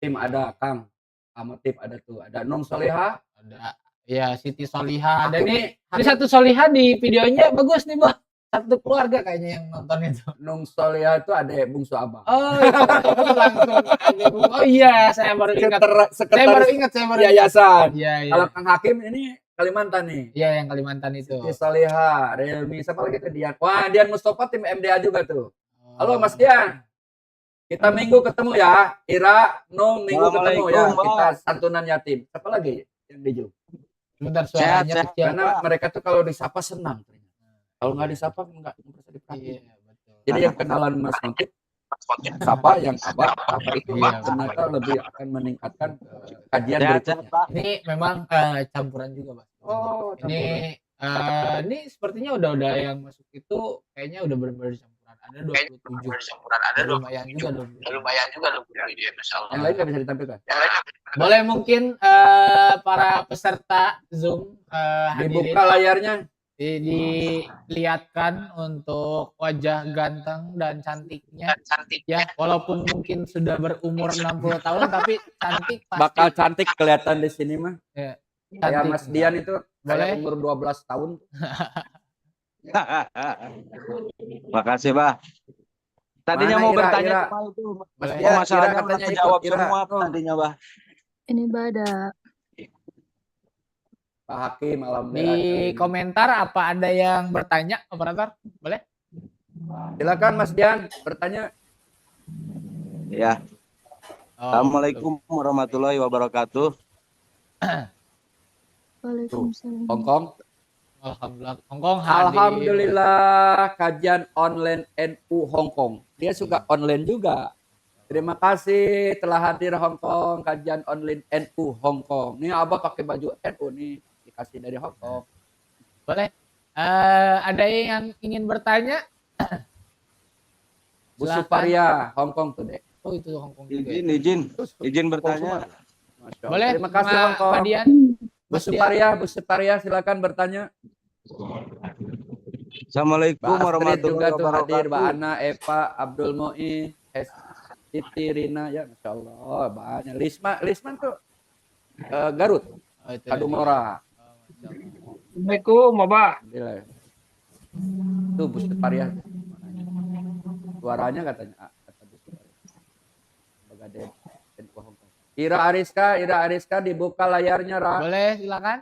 Speaker 2: tim ada Kang, sama tim ada tuh, ada Nung Soleha,
Speaker 1: Ada ya Siti Soliha. Dan
Speaker 2: ini
Speaker 1: ini satu Soliha di videonya bagus nih, Bang. Satu keluarga kayaknya yang nonton itu.
Speaker 2: Nung Soleha itu ada bungsu abang.
Speaker 1: Oh, itu langsung ada. Oh iya, saya baru ingat. Saya baru ingat.
Speaker 2: Yayasan.
Speaker 1: Iya, iya.
Speaker 2: Kalau Kang Hakim ini Kalimantan nih.
Speaker 1: Iya, yang Kalimantan itu.
Speaker 2: Siti Soleha, Relmi, siapa lagi tuh Dian? Wah, Dian Mustafa tim MDA juga tuh. Halo Mas Dian. Kita minggu ketemu ya. Ira, Nung minggu ketemu ya. Kita santunan yatim. Siapa lagi yang di Zoom?
Speaker 1: Sebentar suaranya kecil.
Speaker 2: Karena mereka tuh kalau disapa senang. Kalau nggak disapa nggak merasa diperhatiin.
Speaker 1: Iya, betul.
Speaker 2: Jadi yang kenalan Mas Nontip, sapa yang abah, apa itu
Speaker 1: Iya,
Speaker 2: ternyata lebih akan meningkatkan kajian berikutnya.
Speaker 1: Ini memang campuran juga, Pak.
Speaker 2: Oh,
Speaker 1: Ini sepertinya udah yang masuk itu kayaknya udah benar-benar campuran. Ada 27. Lumayan juga 27 masyaallah.
Speaker 2: Yang lain nggak bisa ditampilkan.
Speaker 1: Boleh mungkin para peserta Zoom hadirin
Speaker 2: Dibuka layarnya.
Speaker 1: dilihatkan untuk wajah ganteng dan cantiknya ya, walaupun mungkin sudah berumur 60 tahun tapi cantik pasti.
Speaker 2: Bakal cantik kelihatan di sini mah.
Speaker 1: Ya,
Speaker 2: Kayak
Speaker 1: cantik.
Speaker 2: Mas Dian itu
Speaker 1: Boleh?
Speaker 2: kayak umur 12 tahun.
Speaker 5: Makasih, Bah. Tadinya
Speaker 2: Mana
Speaker 5: mau
Speaker 2: Ira,
Speaker 5: bertanya
Speaker 2: Ira?
Speaker 5: cuma itu.
Speaker 2: Mas
Speaker 1: Boleh.
Speaker 2: Dian,
Speaker 5: Masalahnya
Speaker 2: Ira
Speaker 5: udah
Speaker 2: katanya
Speaker 5: kejawab
Speaker 2: ikut, Ira.
Speaker 5: semua
Speaker 2: Oh,
Speaker 5: tadinya, Bah.
Speaker 6: Ini Bada.
Speaker 2: Pak Hakim,
Speaker 1: Di
Speaker 2: alhamdulillah.
Speaker 1: komentar apa ada yang bertanya, operator? Boleh?
Speaker 2: Silakan Mas Dian bertanya.
Speaker 5: Ya.
Speaker 1: Oh,
Speaker 5: Assalamualaikum warahmatullahi wabarakatuh.
Speaker 6: Waalaikumsalam.
Speaker 2: Hongkong.
Speaker 1: Alhamdulillah. Hongkong hadir.
Speaker 2: Alhamdulillah kajian online NU Hongkong. Dia suka online juga. Terima kasih telah hadir Hongkong kajian online NU Hongkong. Nih Abah pakai baju NU nih dikasih dari Hongkong.
Speaker 1: Boleh. Ada yang ingin bertanya?
Speaker 2: Bu
Speaker 1: Silakan.
Speaker 2: Suparia Hongkong tuh deh.
Speaker 1: Oh, itu Hongkong juga.
Speaker 5: Izin bertanya.
Speaker 2: Masya Allah.
Speaker 1: Boleh.
Speaker 2: Terima kasih
Speaker 1: Pak
Speaker 2: Hongkong.
Speaker 1: Dian.
Speaker 2: Bu Suparia silakan bertanya.
Speaker 5: Assalamualaikum
Speaker 2: Mbak Astrid juga
Speaker 5: warahmatullahi
Speaker 2: tuh hadir, Mbak
Speaker 5: wabarakatuh.
Speaker 2: Ana, Eva, Abdul Muin, Siti Rina, ya Masya Allah banyak. Lisman tuh Garut,
Speaker 1: Oh, itu.
Speaker 2: Kadungora.
Speaker 7: Assalamualaikum, Bapak.
Speaker 2: Alhamdulillah. Tuh Bu Suparia. Suaranya katanya kata Bu Suparia. Bagaden NU Hongkong. Ira Ariska dibuka layarnya, Ra.
Speaker 1: Boleh, silakan.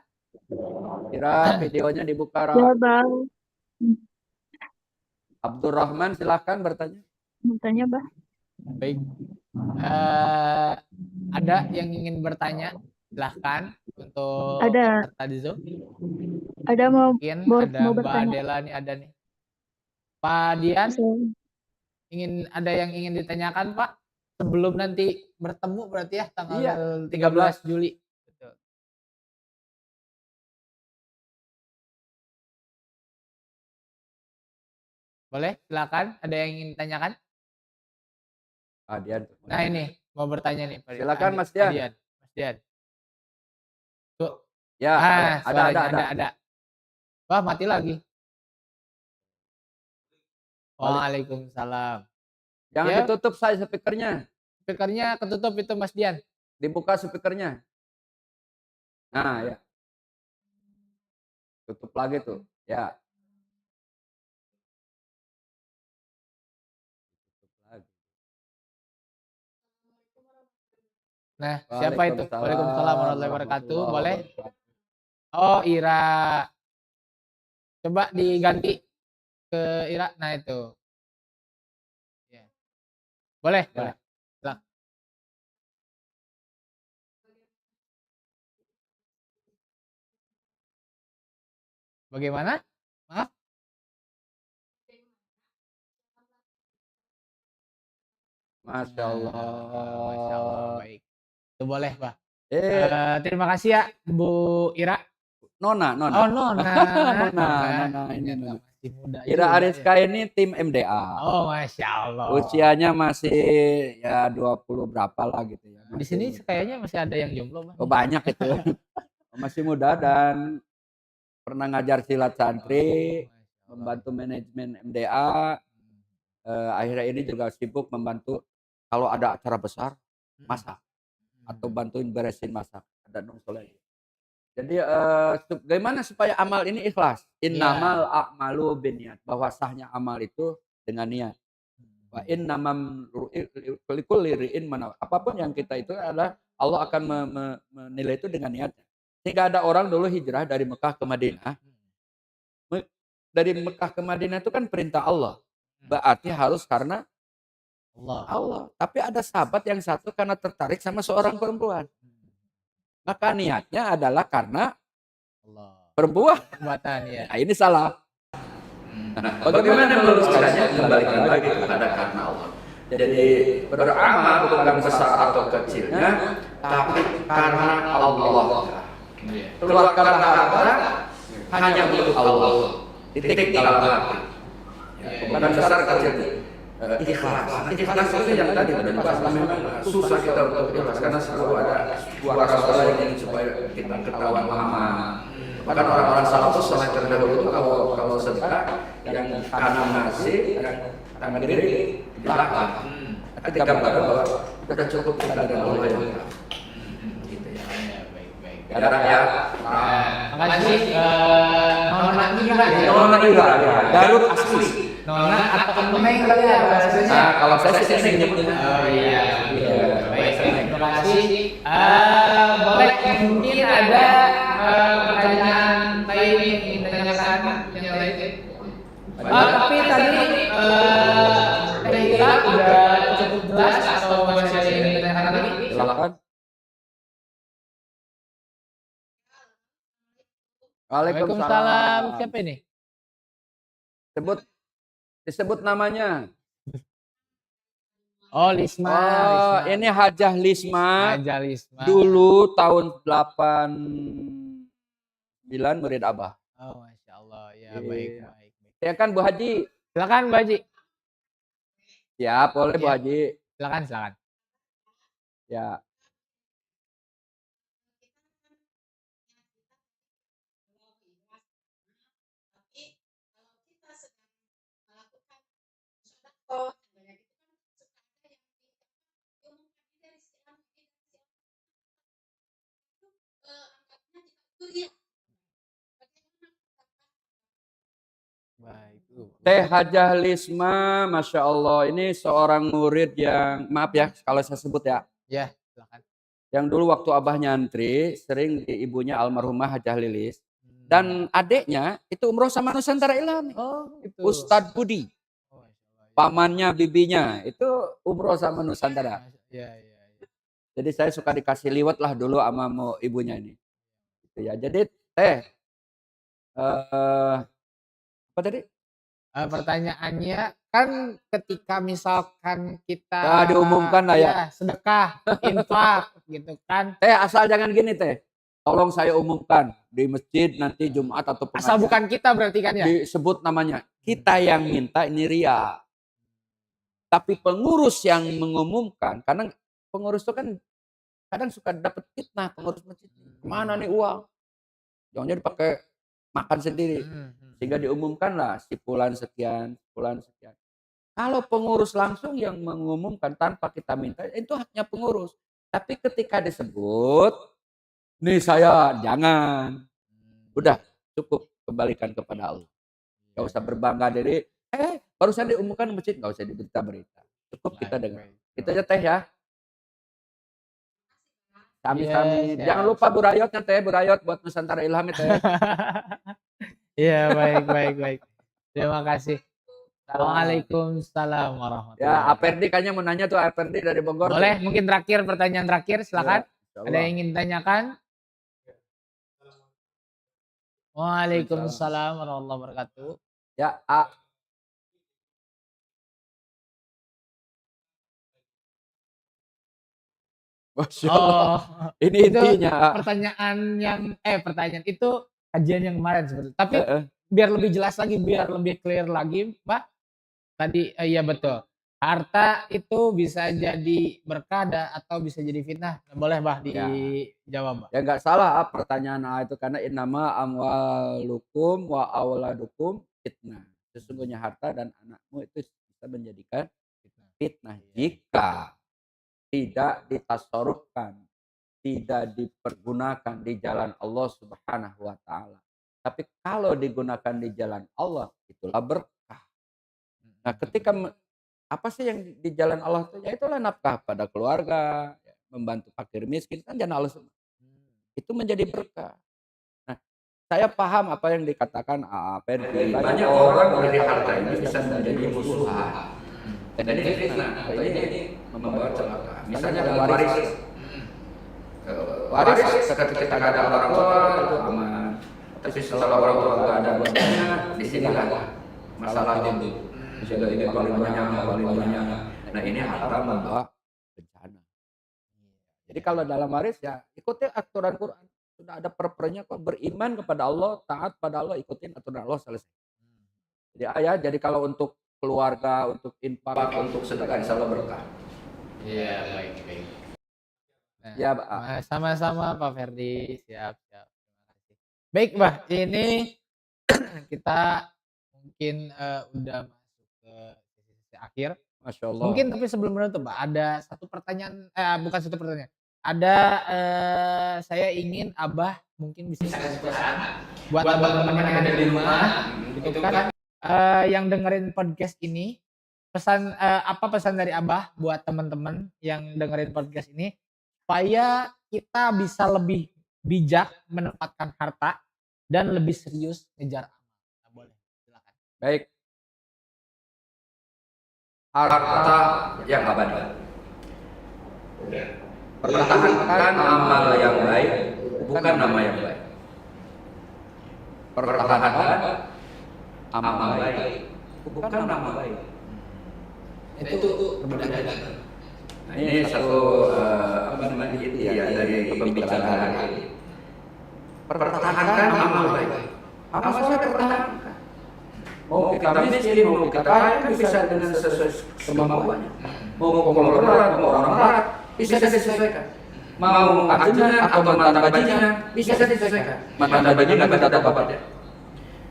Speaker 2: Ira videonya dibuka, Ra.
Speaker 6: Ya, Bang.
Speaker 2: Abdurrahman silahkan bertanya.
Speaker 6: Mau tanya, Bah?
Speaker 1: Baik. Ada yang ingin bertanya? Silahkan untuk
Speaker 6: Ada.
Speaker 1: peserta di Zoom.
Speaker 6: Ada mau
Speaker 1: Mungkin
Speaker 6: mau
Speaker 1: ada Mbak
Speaker 6: bertanya.
Speaker 1: Adela nih, ada nih. Pak Dian,
Speaker 6: Saya-
Speaker 1: ada yang ingin ditanyakan, Pak? Sebelum nanti bertemu berarti ya tanggal
Speaker 2: Iya,
Speaker 1: 13 Juli. Betul. Boleh, silakan. Ada yang ingin ditanyakan?
Speaker 2: Dian.
Speaker 1: Nah, ini mau bertanya nih, Pak.
Speaker 2: Silakan, Mas Dian.
Speaker 1: Mas Dian. Tuh.
Speaker 2: Ya,
Speaker 1: Ada. Wah, mati lagi. Waalaikumsalam.
Speaker 2: Jangan
Speaker 1: Ya.
Speaker 2: ditutup saya speakernya.
Speaker 1: Speakernya ketutup itu, Mas Dian.
Speaker 2: Dibuka speakernya. Nah, ya. Tutup lagi tuh. Ya. Tutup lagi.
Speaker 1: Nah, siapa itu? Waalaikumsalam warahmatullahi wabarakatuh. Boleh?
Speaker 2: wabarakatuh.
Speaker 1: Oh, Ira. Coba diganti ke Ira. Nah, itu. Ya. Boleh,
Speaker 2: Ya.
Speaker 1: boleh. Silakan. Bagaimana? Maaf.
Speaker 2: Masya Allah.
Speaker 1: Masya Allah. Baik. Itu boleh, Pak. Terima kasih ya, Bu Ira.
Speaker 2: Nona.
Speaker 1: Oh, Nona.
Speaker 2: Nona, ini
Speaker 1: Ternyata
Speaker 2: Nona.
Speaker 1: masih muda
Speaker 2: Ira
Speaker 1: juga
Speaker 2: Ariska
Speaker 1: ya.
Speaker 2: ini tim MDA.
Speaker 1: Oh, Masya Allah.
Speaker 2: Usianya masih ya 20 berapa lah gitu ya.
Speaker 1: Di sini kayaknya masih ada yang jomblo, Mas.
Speaker 2: Oh, banyak itu. Masih muda dan pernah ngajar silat santri, membantu manajemen MDA, akhirnya ini juga sibuk membantu kalau ada acara besar masak atau bantuin beresin masak. Ada nongsolnya. Jadi bagaimana supaya amal ini ikhlas? Innamal a'malu binniat, bahwa sahnya amal itu dengan niat. Wa innamal likulli ri'in mana, apapun yang kita itu adalah Allah akan menilai itu dengan niatnya. Sehingga ada orang dulu hijrah dari Mekah ke Madinah. Dari Mekah ke Madinah itu kan perintah Allah. Berarti harus karena Allah. Tapi ada sahabat yang satu karena tertarik sama seorang perempuan. Maka niatnya adalah karena perempuan.
Speaker 1: ya.
Speaker 2: Nah, ini salah. Bagaimana meluruskannya? Kembalikan lagi kepada karena Allah. Jadi beramal bukan besar atau kecilnya, tapi karena Allah. Keluarkanlah harta hanya untuk Allah. Titik dalam hati. Bukan besar kecilnya. Ikhlas. Ikhlas itu yang tadi sudah dibahas. Memang susah kita untuk ikhlas karena selalu ada suara-suara yang ingin supaya kita ketahuan aman. Bahkan orang-orang salaf itu sholat terdahulu itu kalau sedekah yang kanan nasi, tangan kiri di belakang. Ketika berkata bahwa sudah cukup kita dan Allah yang gitu ya.
Speaker 1: Baik.
Speaker 2: Ya.
Speaker 1: Makasih Nona Ira ya.
Speaker 2: Nona Ira, Garut asli.
Speaker 1: Nona atau Neng kali ya bahasanya.
Speaker 2: Nah, kalau saya sih Neng nyebutnya.
Speaker 1: Oh iya. Baik. Terima kasih. Boleh mungkin ada pertanyaan lain yang ingin ditanyakan yang lain. Tapi tadi kira-kira udah cukup jelas atau masih ada yang ingin ditanyakan lagi?
Speaker 2: Silakan.
Speaker 1: Waalaikumsalam. Siapa ini?
Speaker 2: Disebut namanya.
Speaker 1: Oh, Lisma.
Speaker 2: Oh, ini Hajah Lisma.
Speaker 1: Hajah Lisma.
Speaker 2: Dulu tahun 89 murid Abah.
Speaker 1: Oh, Masya Allah. Ya, baik.
Speaker 2: Ya kan Bu Haji?
Speaker 1: Silakan Bu Haji.
Speaker 2: Ya, boleh Bu Haji.
Speaker 1: Silakan.
Speaker 2: Ya. Teh Hajah Lisma, Masya Allah, ini seorang murid yang, maaf ya kalau saya sebut ya.
Speaker 1: Ya, silakan.
Speaker 2: Yang dulu waktu Abah nyantri, sering ibunya almarhumah Hajah Lilis. Dan adiknya itu umroh sama Nusantara Ilhami.
Speaker 1: Oh, itu.
Speaker 2: Ustadz Budi. Pamannya, bibinya, itu umroh sama Nusantara.
Speaker 1: Ya.
Speaker 2: Jadi saya suka dikasih liwat lah dulu sama ibunya ini. Gitu ya. Jadi Teh, apa tadi?
Speaker 1: Pertanyaannya kan ketika misalkan kita
Speaker 2: diumumkan lah ya.
Speaker 1: Sedekah, infak gitu kan.
Speaker 2: Asal jangan gini Teh. Tolong saya umumkan di masjid nanti Jumat atau pengajian.
Speaker 1: Asal bukan kita berarti kan ya?
Speaker 2: Disebut namanya. Kita yang minta ini ria. Tapi pengurus yang mengumumkan, karena pengurus itu kan kadang suka dapat fitnah pengurus masjid. Kemana nih uang? Jangan dipakai makan sendiri. Sehingga diumumkanlah si fulan sekian. Kalau pengurus langsung yang mengumumkan tanpa kita minta, itu haknya pengurus. Tapi ketika disebut, nih saya, jangan. Udah, cukup kembalikan kepada Allah. Gak usah berbangga diri, barusan diumumkan masjid, gak usah diberita-berita. Cukup kita dengar. Itu aja Teh ya. Sami-sami. Jangan lupa burayotnya Teh, burayot buat Nusantara Ilhami Teh.
Speaker 1: Iya, baik. Terima kasih. Waalaikumsalam warahmatullahi wabarakatuh.
Speaker 2: Ya, Aperdi kayaknya mau nanya tuh, Aperdi dari Bogor.
Speaker 1: Boleh, mungkin pertanyaan terakhir, silakan.
Speaker 2: Ya,
Speaker 1: ada yang ingin tanyakan? Waalaikumsalam warahmatullahi wabarakatuh.
Speaker 2: Ya, Masya Allah. Ini
Speaker 1: itu
Speaker 2: intinya.
Speaker 1: Pertanyaan itu kajian yang kemarin seperti. Tapi biar lebih jelas lagi, biar lebih clear lagi, Pak. Tadi iya betul. Harta itu bisa jadi berkah atau bisa jadi fitnah. Boleh Bah dijawab, Bah.
Speaker 2: Ya nggak salah pertanyaan itu, karena innama amwalukum wa auladukum fitnah. Sesungguhnya harta dan anakmu itu bisa menjadikan fitnah jika tidak ditasarrufkan, tidak dipergunakan di jalan Allah Subhanahu wa taala. Tapi kalau digunakan di jalan Allah, itulah berkah. Nah, ketika apa sih yang di jalan Allah itu? Ya itulah nafkah pada keluarga, ya, membantu fakir miskin, kan jalan Allah semua. Itu menjadi berkah. Nah, saya paham apa yang dikatakan apa yang banyak orang dari harta ini bisa menjadi musuhan. Dan ini fitnah, atau ini membawa celaka. Misalnya dalam waris. Waris ketika ada orang tua itu aman. Tapi setelah orang tua nggak ada buatnya, disinilah masalah itu. Misalnya ini paling banyak. Nah ini harta membawa bencana. Jadi kalau dalam waris ya ikuti aturan Quran. Sudah ada perpernya kok, beriman kepada Allah, taat pada Allah, ikutin aturan Allah, selesai. Jadi ayah, jadi kalau untuk keluarga, untuk infak, untuk sedekah, insya Allah berkah.
Speaker 1: Iya, baik. Nah,
Speaker 2: Ya, Pak.
Speaker 1: sama-sama Pak Ferdi, siap. Terima kasih. Baik, Bah, ini kita mungkin udah masuk ke sisi akhir.
Speaker 2: Masya Allah.
Speaker 1: Mungkin tapi sebelum menutup, Pak, ada satu pertanyaan, bukan satu pertanyaan. Ada saya ingin Abah mungkin bisa kasih pesan buat teman-teman yang ada di rumah, itu kan yang dengerin podcast ini, pesan apa pesan dari Abah buat teman-teman yang dengerin podcast ini supaya kita bisa lebih bijak menempatkan harta dan lebih serius ngejar amal. Nah, boleh, silakan.
Speaker 2: Baik. Harta yang abadi. Pertahankan amal yang baik, bukan nama yang baik. Pertahankan amal baik, bukan nama baik.
Speaker 1: Itu berbeda.
Speaker 2: Nah, ini satu apa namanya itu ya dari pembicaraan ini. Pertahankan amal baik. Apa saja pertahankan. Mau kita miskin, mau kita kaya, kan bisa dengan sesuai kemampuannya. Mau konglomerat, mau orang melarat, bisa disesuaikan. Mau ajudan atau mantan bajingan, bisa disesuaikan. Mantan bajingan tidak ada apa-apa.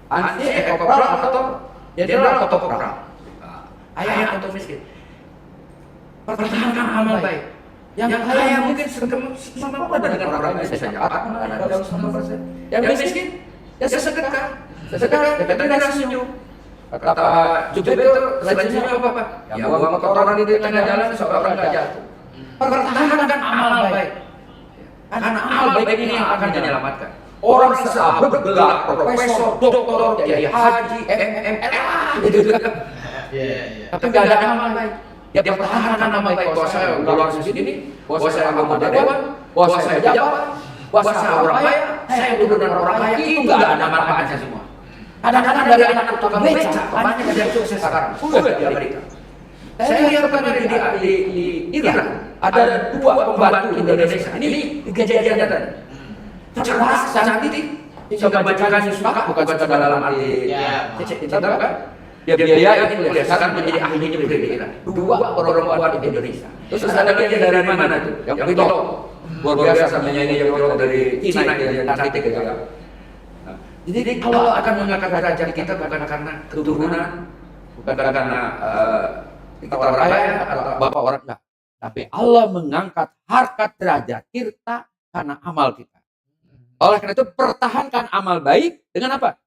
Speaker 2: Ansi ekopral atau jenderal atau kopral. Ayah atau miskin. Pertahankan amal baik. Yang kaya mungkin semampu dengan orang lain saja. Apa ada dalam 100%. Yang miskin, ya sedekah. Sedekah, kita senyum. Kata Jubir itu selain senyum apa? Ya buang kotoran di tengah jalan seorang nggak jatuh. Pertahankan amal baik. Karena amal baik ini yang akan menyelamatkan. Orang bisa bergelar profesor, doktor, kiai haji, gitu kan. Tapi nggak ada amal baik. Ya pertahankan amal baik. Bahwa saya keluar sini, bahwa saya anggota dewan, bahwa saya pejabat, bahwa saya orang kaya, saya turunan orang kaya, itu nggak ada manfaatnya semua. Kadang-kadang dari anak tukang beca, banyak yang sukses sekarang, sudah di Amerika. Saya lihat kemarin di Iran ada 2 pembantu Indonesia. Ini kejadian nyata. Cerdas, cantik, coba bacakan suka, bukan suka dalam arti cinta kan? Dia biayain kuliah, sekarang menjadi ahlinya di Iran. 2 perempuan di Indonesia. Terus ada lagi dari mana tuh? Yang pilot, luar biasa menyanyi yang pilot dari Cina, dari Antartika juga. Jadi kalau akan mengangkat derajat kita bukan karena keturunan, bukan karena kita orang kaya atau bapak orang enggak, tapi Allah mengangkat harkat derajat kita karena amal kita. Oleh karena itu pertahankan amal baik dengan apa?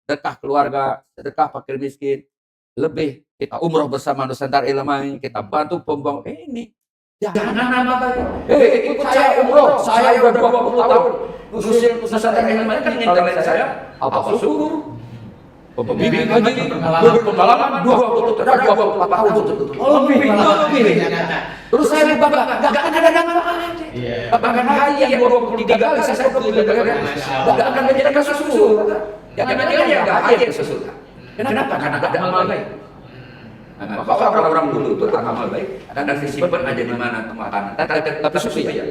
Speaker 2: Sedekah keluarga, sedekah fakir miskin, lebih kita umroh bersama Nusantara Ilmai, kita bantu pembangun ini. Jangan nama baik. Ikut saya umroh, saya udah 20 tahun. Nusantara Ilmai kan ngintelin saya apa syukur. Pembimbing lagi berpengalaman 24 tahun. Lebih. Terus saya bangga, enggak akan ada nama aja. Bahkan haji yang 23 kali saya 23 kali. Enggak akan menjadi kasus surga. Yang namanya yang enggak haji ke surga. Kenapa? Karena ada amal baik. Maka orang-orang dulu itu amal baik dan disimpan aja di mana makanan. Tapi susah ya.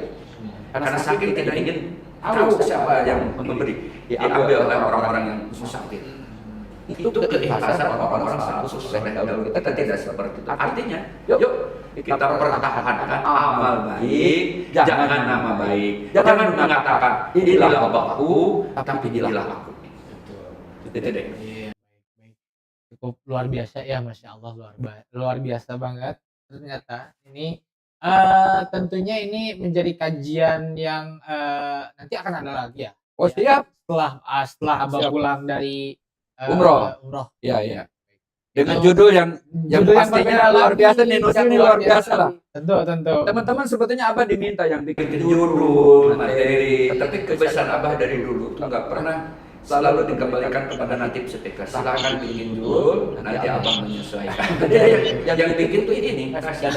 Speaker 2: Karena sakit tidak ingin tahu siapa yang memberi. Diambil oleh orang-orang yang sakit. Itu keikhlasan orang-orang sukses dahulu. Kita tidak seperti itu. Artinya, yuk kita pertahankan amal baik, jangan nama baik, jangan mengatakan inilah bapakku, tapi inilah aku. Itu.
Speaker 1: cukup luar biasa ya, Masya Allah, luar biasa banget ternyata ini. Tentunya ini menjadi kajian yang nanti akan ada lagi ya.
Speaker 2: Oh, siap.
Speaker 1: Setelah Abah
Speaker 2: Siap.
Speaker 1: pulang dari
Speaker 2: Umroh.
Speaker 1: umroh.
Speaker 2: Ya, ya. Dengan
Speaker 1: Itu
Speaker 2: judul yang
Speaker 1: judul yang
Speaker 2: pastinya
Speaker 1: berbeda
Speaker 2: luar
Speaker 1: lagi,
Speaker 2: biasa nih, Nusa ini luar biasa lah.
Speaker 1: Tentu.
Speaker 2: Teman-teman sebetulnya Abah diminta yang bikin judul, materi, tapi kebiasaan Abah dari dulu tuh nggak pernah selalu dikembalikan kepada natif setika. Silakan bikin judul, nanti Abah menyesuaikan. Jadi yang bikin tuh ini kasih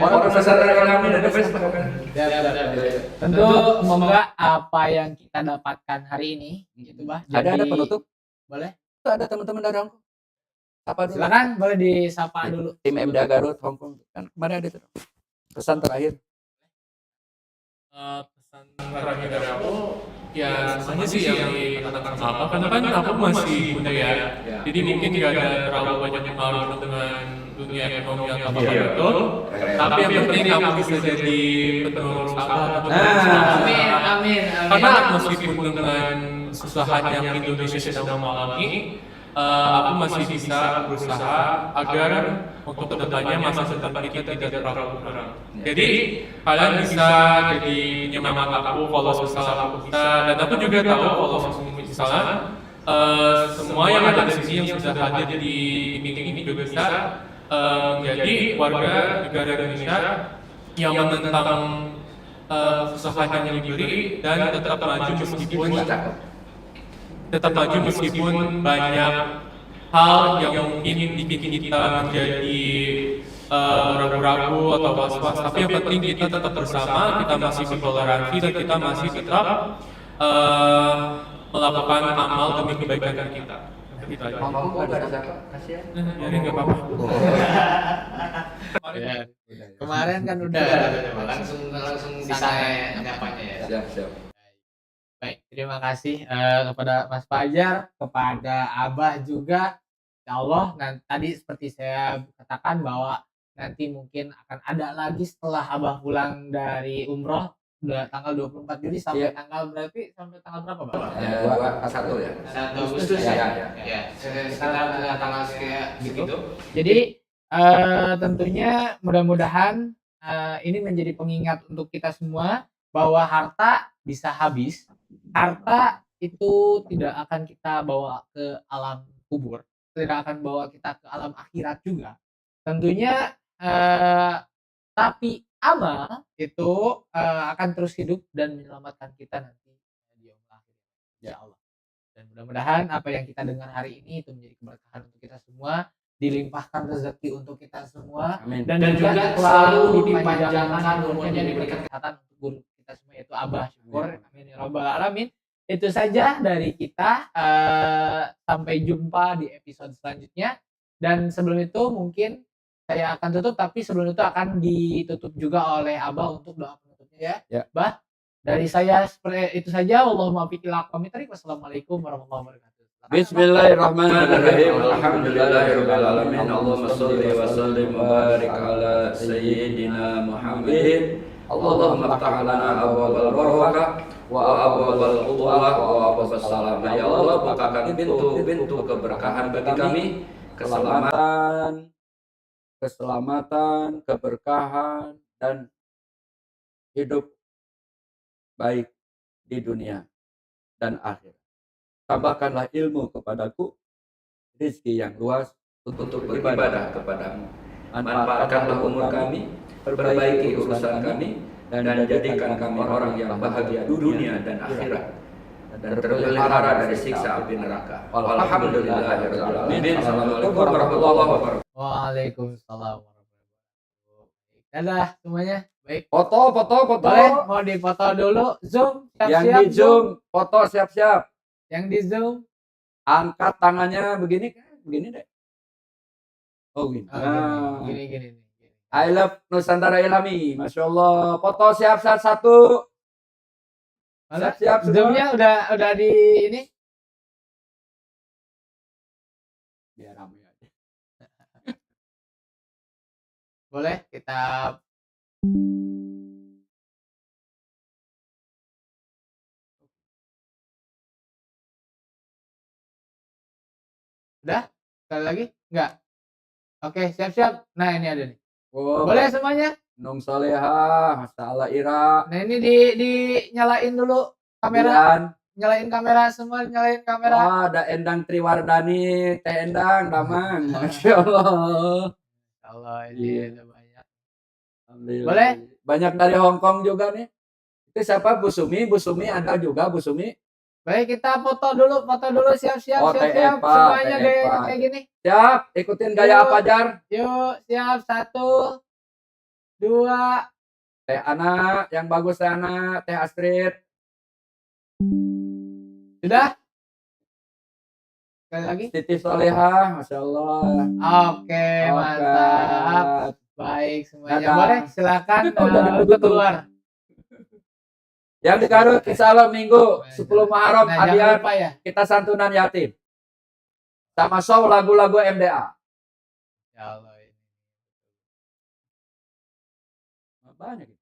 Speaker 2: orang Nusantara Ilhami dan Vespa kan.
Speaker 1: Tentu semoga apa yang kita dapatkan hari ini gitu, Bah.
Speaker 2: Ada
Speaker 1: Jadi
Speaker 2: penutup?
Speaker 1: boleh?
Speaker 2: Itu ada teman-teman dari Hongkong. Apa dulu?
Speaker 1: Silakan boleh disapa dulu.
Speaker 2: Tim MDA Garut Hongkong kan kemarin ada itu. Pesan terakhir.
Speaker 3: Pesan terakhir dari aku ya sama sih yang dikatakan sama karena kan aku masih muda ya, jadi mungkin gak ada terlalu banyak pengaruh dengan dunia ekonomi yang apa betul, tapi yang penting aku bisa jadi penerus apa
Speaker 1: Amin.
Speaker 3: karena meskipun dengan kesusahan yang Indonesia sedang mengalami, aku masih bisa berusaha agar untuk kedepannya masa depan kita tidak terlalu kurang. Jadi kalian bisa jadi penyemangat aku kalau misalnya aku bisa, dan aku juga tahu kalau misalnya semua yang ada di sini yang sudah hadir di meeting ini juga bisa menjadi warga negara Indonesia yang menentang kesusahan yang diberi dan tetap maju meskipun banyak hal yang mungkin bikin kita menjadi ragu-ragu atau was-was, tapi yang penting kita tetap bersama, kita masih bertoleransi dan kita masih tetap melakukan amal demi kebaikan kita. Jadi nggak apa-apa.
Speaker 1: Kemarin kan udah langsung bisa nyapanya ya.
Speaker 2: Siap.
Speaker 1: Baik, terima kasih kepada Mas Fajar, kepada Abah juga. Ya Allah, tadi seperti saya katakan bahwa nanti mungkin akan ada lagi setelah Abah pulang dari umroh tanggal 24 Juli sampai tanggal berapa, Bang?
Speaker 2: 1 ya.
Speaker 1: 1 Agustus ya. Sekarang tanggal kayak gitu. Jadi tentunya mudah-mudahan ini menjadi pengingat untuk kita semua bahwa harta bisa habis. Harta itu tidak akan kita bawa ke alam kubur, tidak akan bawa kita ke alam akhirat juga. Tentunya tapi amal itu akan terus hidup dan menyelamatkan kita nanti di yaumul akhir. Ya Allah. Dan mudah-mudahan apa yang kita dengar hari ini itu menjadi keberkahan untuk kita semua, dilimpahkan rezeki untuk kita semua.
Speaker 2: Amin.
Speaker 1: Dan juga selalu dipanjangkan umurnya, diberikan kesehatan untuk guru kita semua yaitu Abah Syukur. Amin ya rabbal alamin. Itu saja dari kita. Sampai jumpa di episode selanjutnya. Dan sebelum itu mungkin saya akan tutup, tapi sebelum itu akan ditutup juga oleh Abah untuk doa penutupnya ya. Bah, dari saya seperti itu saja. Allahumma fiqil aqwamit thariq. Wassalamualaikum warahmatullahi wabarakatuh.
Speaker 2: Bismillahirrahmanirrahim. Alhamdulillahirabbil alamin. Allahumma shalli wa sallim wa barik ala sayyidina Muhammadin. Allahumma ftah lana abwaabal barakah wa abwaabal quwwah wa abwaabas salam. Ya Allah, bukakan pintu keberkahan bagi kami, keselamatan, keberkahan dan hidup baik di dunia dan akhirat. Tambahkanlah ilmu kepadaku, rezeki yang luas untuk beribadah kepadamu. Manfaatkanlah umur kami, perbaiki urusan kami, dan jadikan kami orang yang bahagia dunia dan akhirat, dan terpelihara dari siksa api neraka. Alhamdulillahirabbil alamin. Assalamualaikum warahmatullahi wabarakatuh.
Speaker 1: Waalaikumsalam warahmatullahi wabarakatuh. Dadah semuanya. Baik.
Speaker 2: Foto.
Speaker 1: Boleh, mau dipoto dulu. Zoom,
Speaker 2: Yang
Speaker 1: siap-siap.
Speaker 2: di Zoom, foto siap-siap.
Speaker 1: Yang di Zoom.
Speaker 2: Angkat tangannya begini deh. Oh gini.
Speaker 1: Gini.
Speaker 2: I love Nusantara Ilhami. Masya Allah. Foto siap-siap 1. Siap-siap semua.
Speaker 1: Zoomnya udah di ini.
Speaker 2: Biar ramai aja.
Speaker 1: Boleh kita Udah? Sekali lagi? Enggak. Oke, siap-siap. Nah, ini ada nih.
Speaker 2: Oh,
Speaker 1: Boleh semuanya?
Speaker 2: Nung Soleha, Masya Allah Ira,
Speaker 1: Nah, ini nyalain dulu kamera.
Speaker 2: Dian,
Speaker 1: Nyalain kamera semua, nyalain kamera.
Speaker 2: oh, ada Endang Triwardani, Teh Endang, Damang, Masya Allah.
Speaker 1: Allah,
Speaker 2: Iya.
Speaker 1: ini ada banyak.
Speaker 2: Alhamdulillah.
Speaker 1: Boleh?
Speaker 2: Banyak dari Hong Kong juga nih. Itu siapa? Bu Sumi ada juga Bu Sumi.
Speaker 1: Baik, kita foto dulu, siap-siap,
Speaker 2: Oh, Teh
Speaker 1: siap-siap.
Speaker 2: Eva,
Speaker 1: Semuanya
Speaker 2: Teh Eva.
Speaker 1: kayak gini.
Speaker 2: Siap, ikutin gaya
Speaker 1: Yuk.
Speaker 2: apa Jar?
Speaker 1: Yuk, siap. 1, 2.
Speaker 2: Teh Ana, yang bagus Teh Ana, Teh Astrid.
Speaker 1: Sudah? Sekali lagi?
Speaker 2: Siti Soleha, Masya Allah.
Speaker 1: Oke, mantap. Baik, semuanya.
Speaker 2: Dadah.
Speaker 1: Boleh, silakan
Speaker 2: Udah
Speaker 1: untuk
Speaker 2: ditutup.
Speaker 1: keluar.
Speaker 2: Yang di Garut, insya Allah Minggu 10 Muharram,
Speaker 1: Nah, jangan
Speaker 2: hadiah
Speaker 1: lupa ya.
Speaker 2: kita santunan yatim. Sama show lagu-lagu MDA.
Speaker 1: Ya Allah.
Speaker 2: Banyak.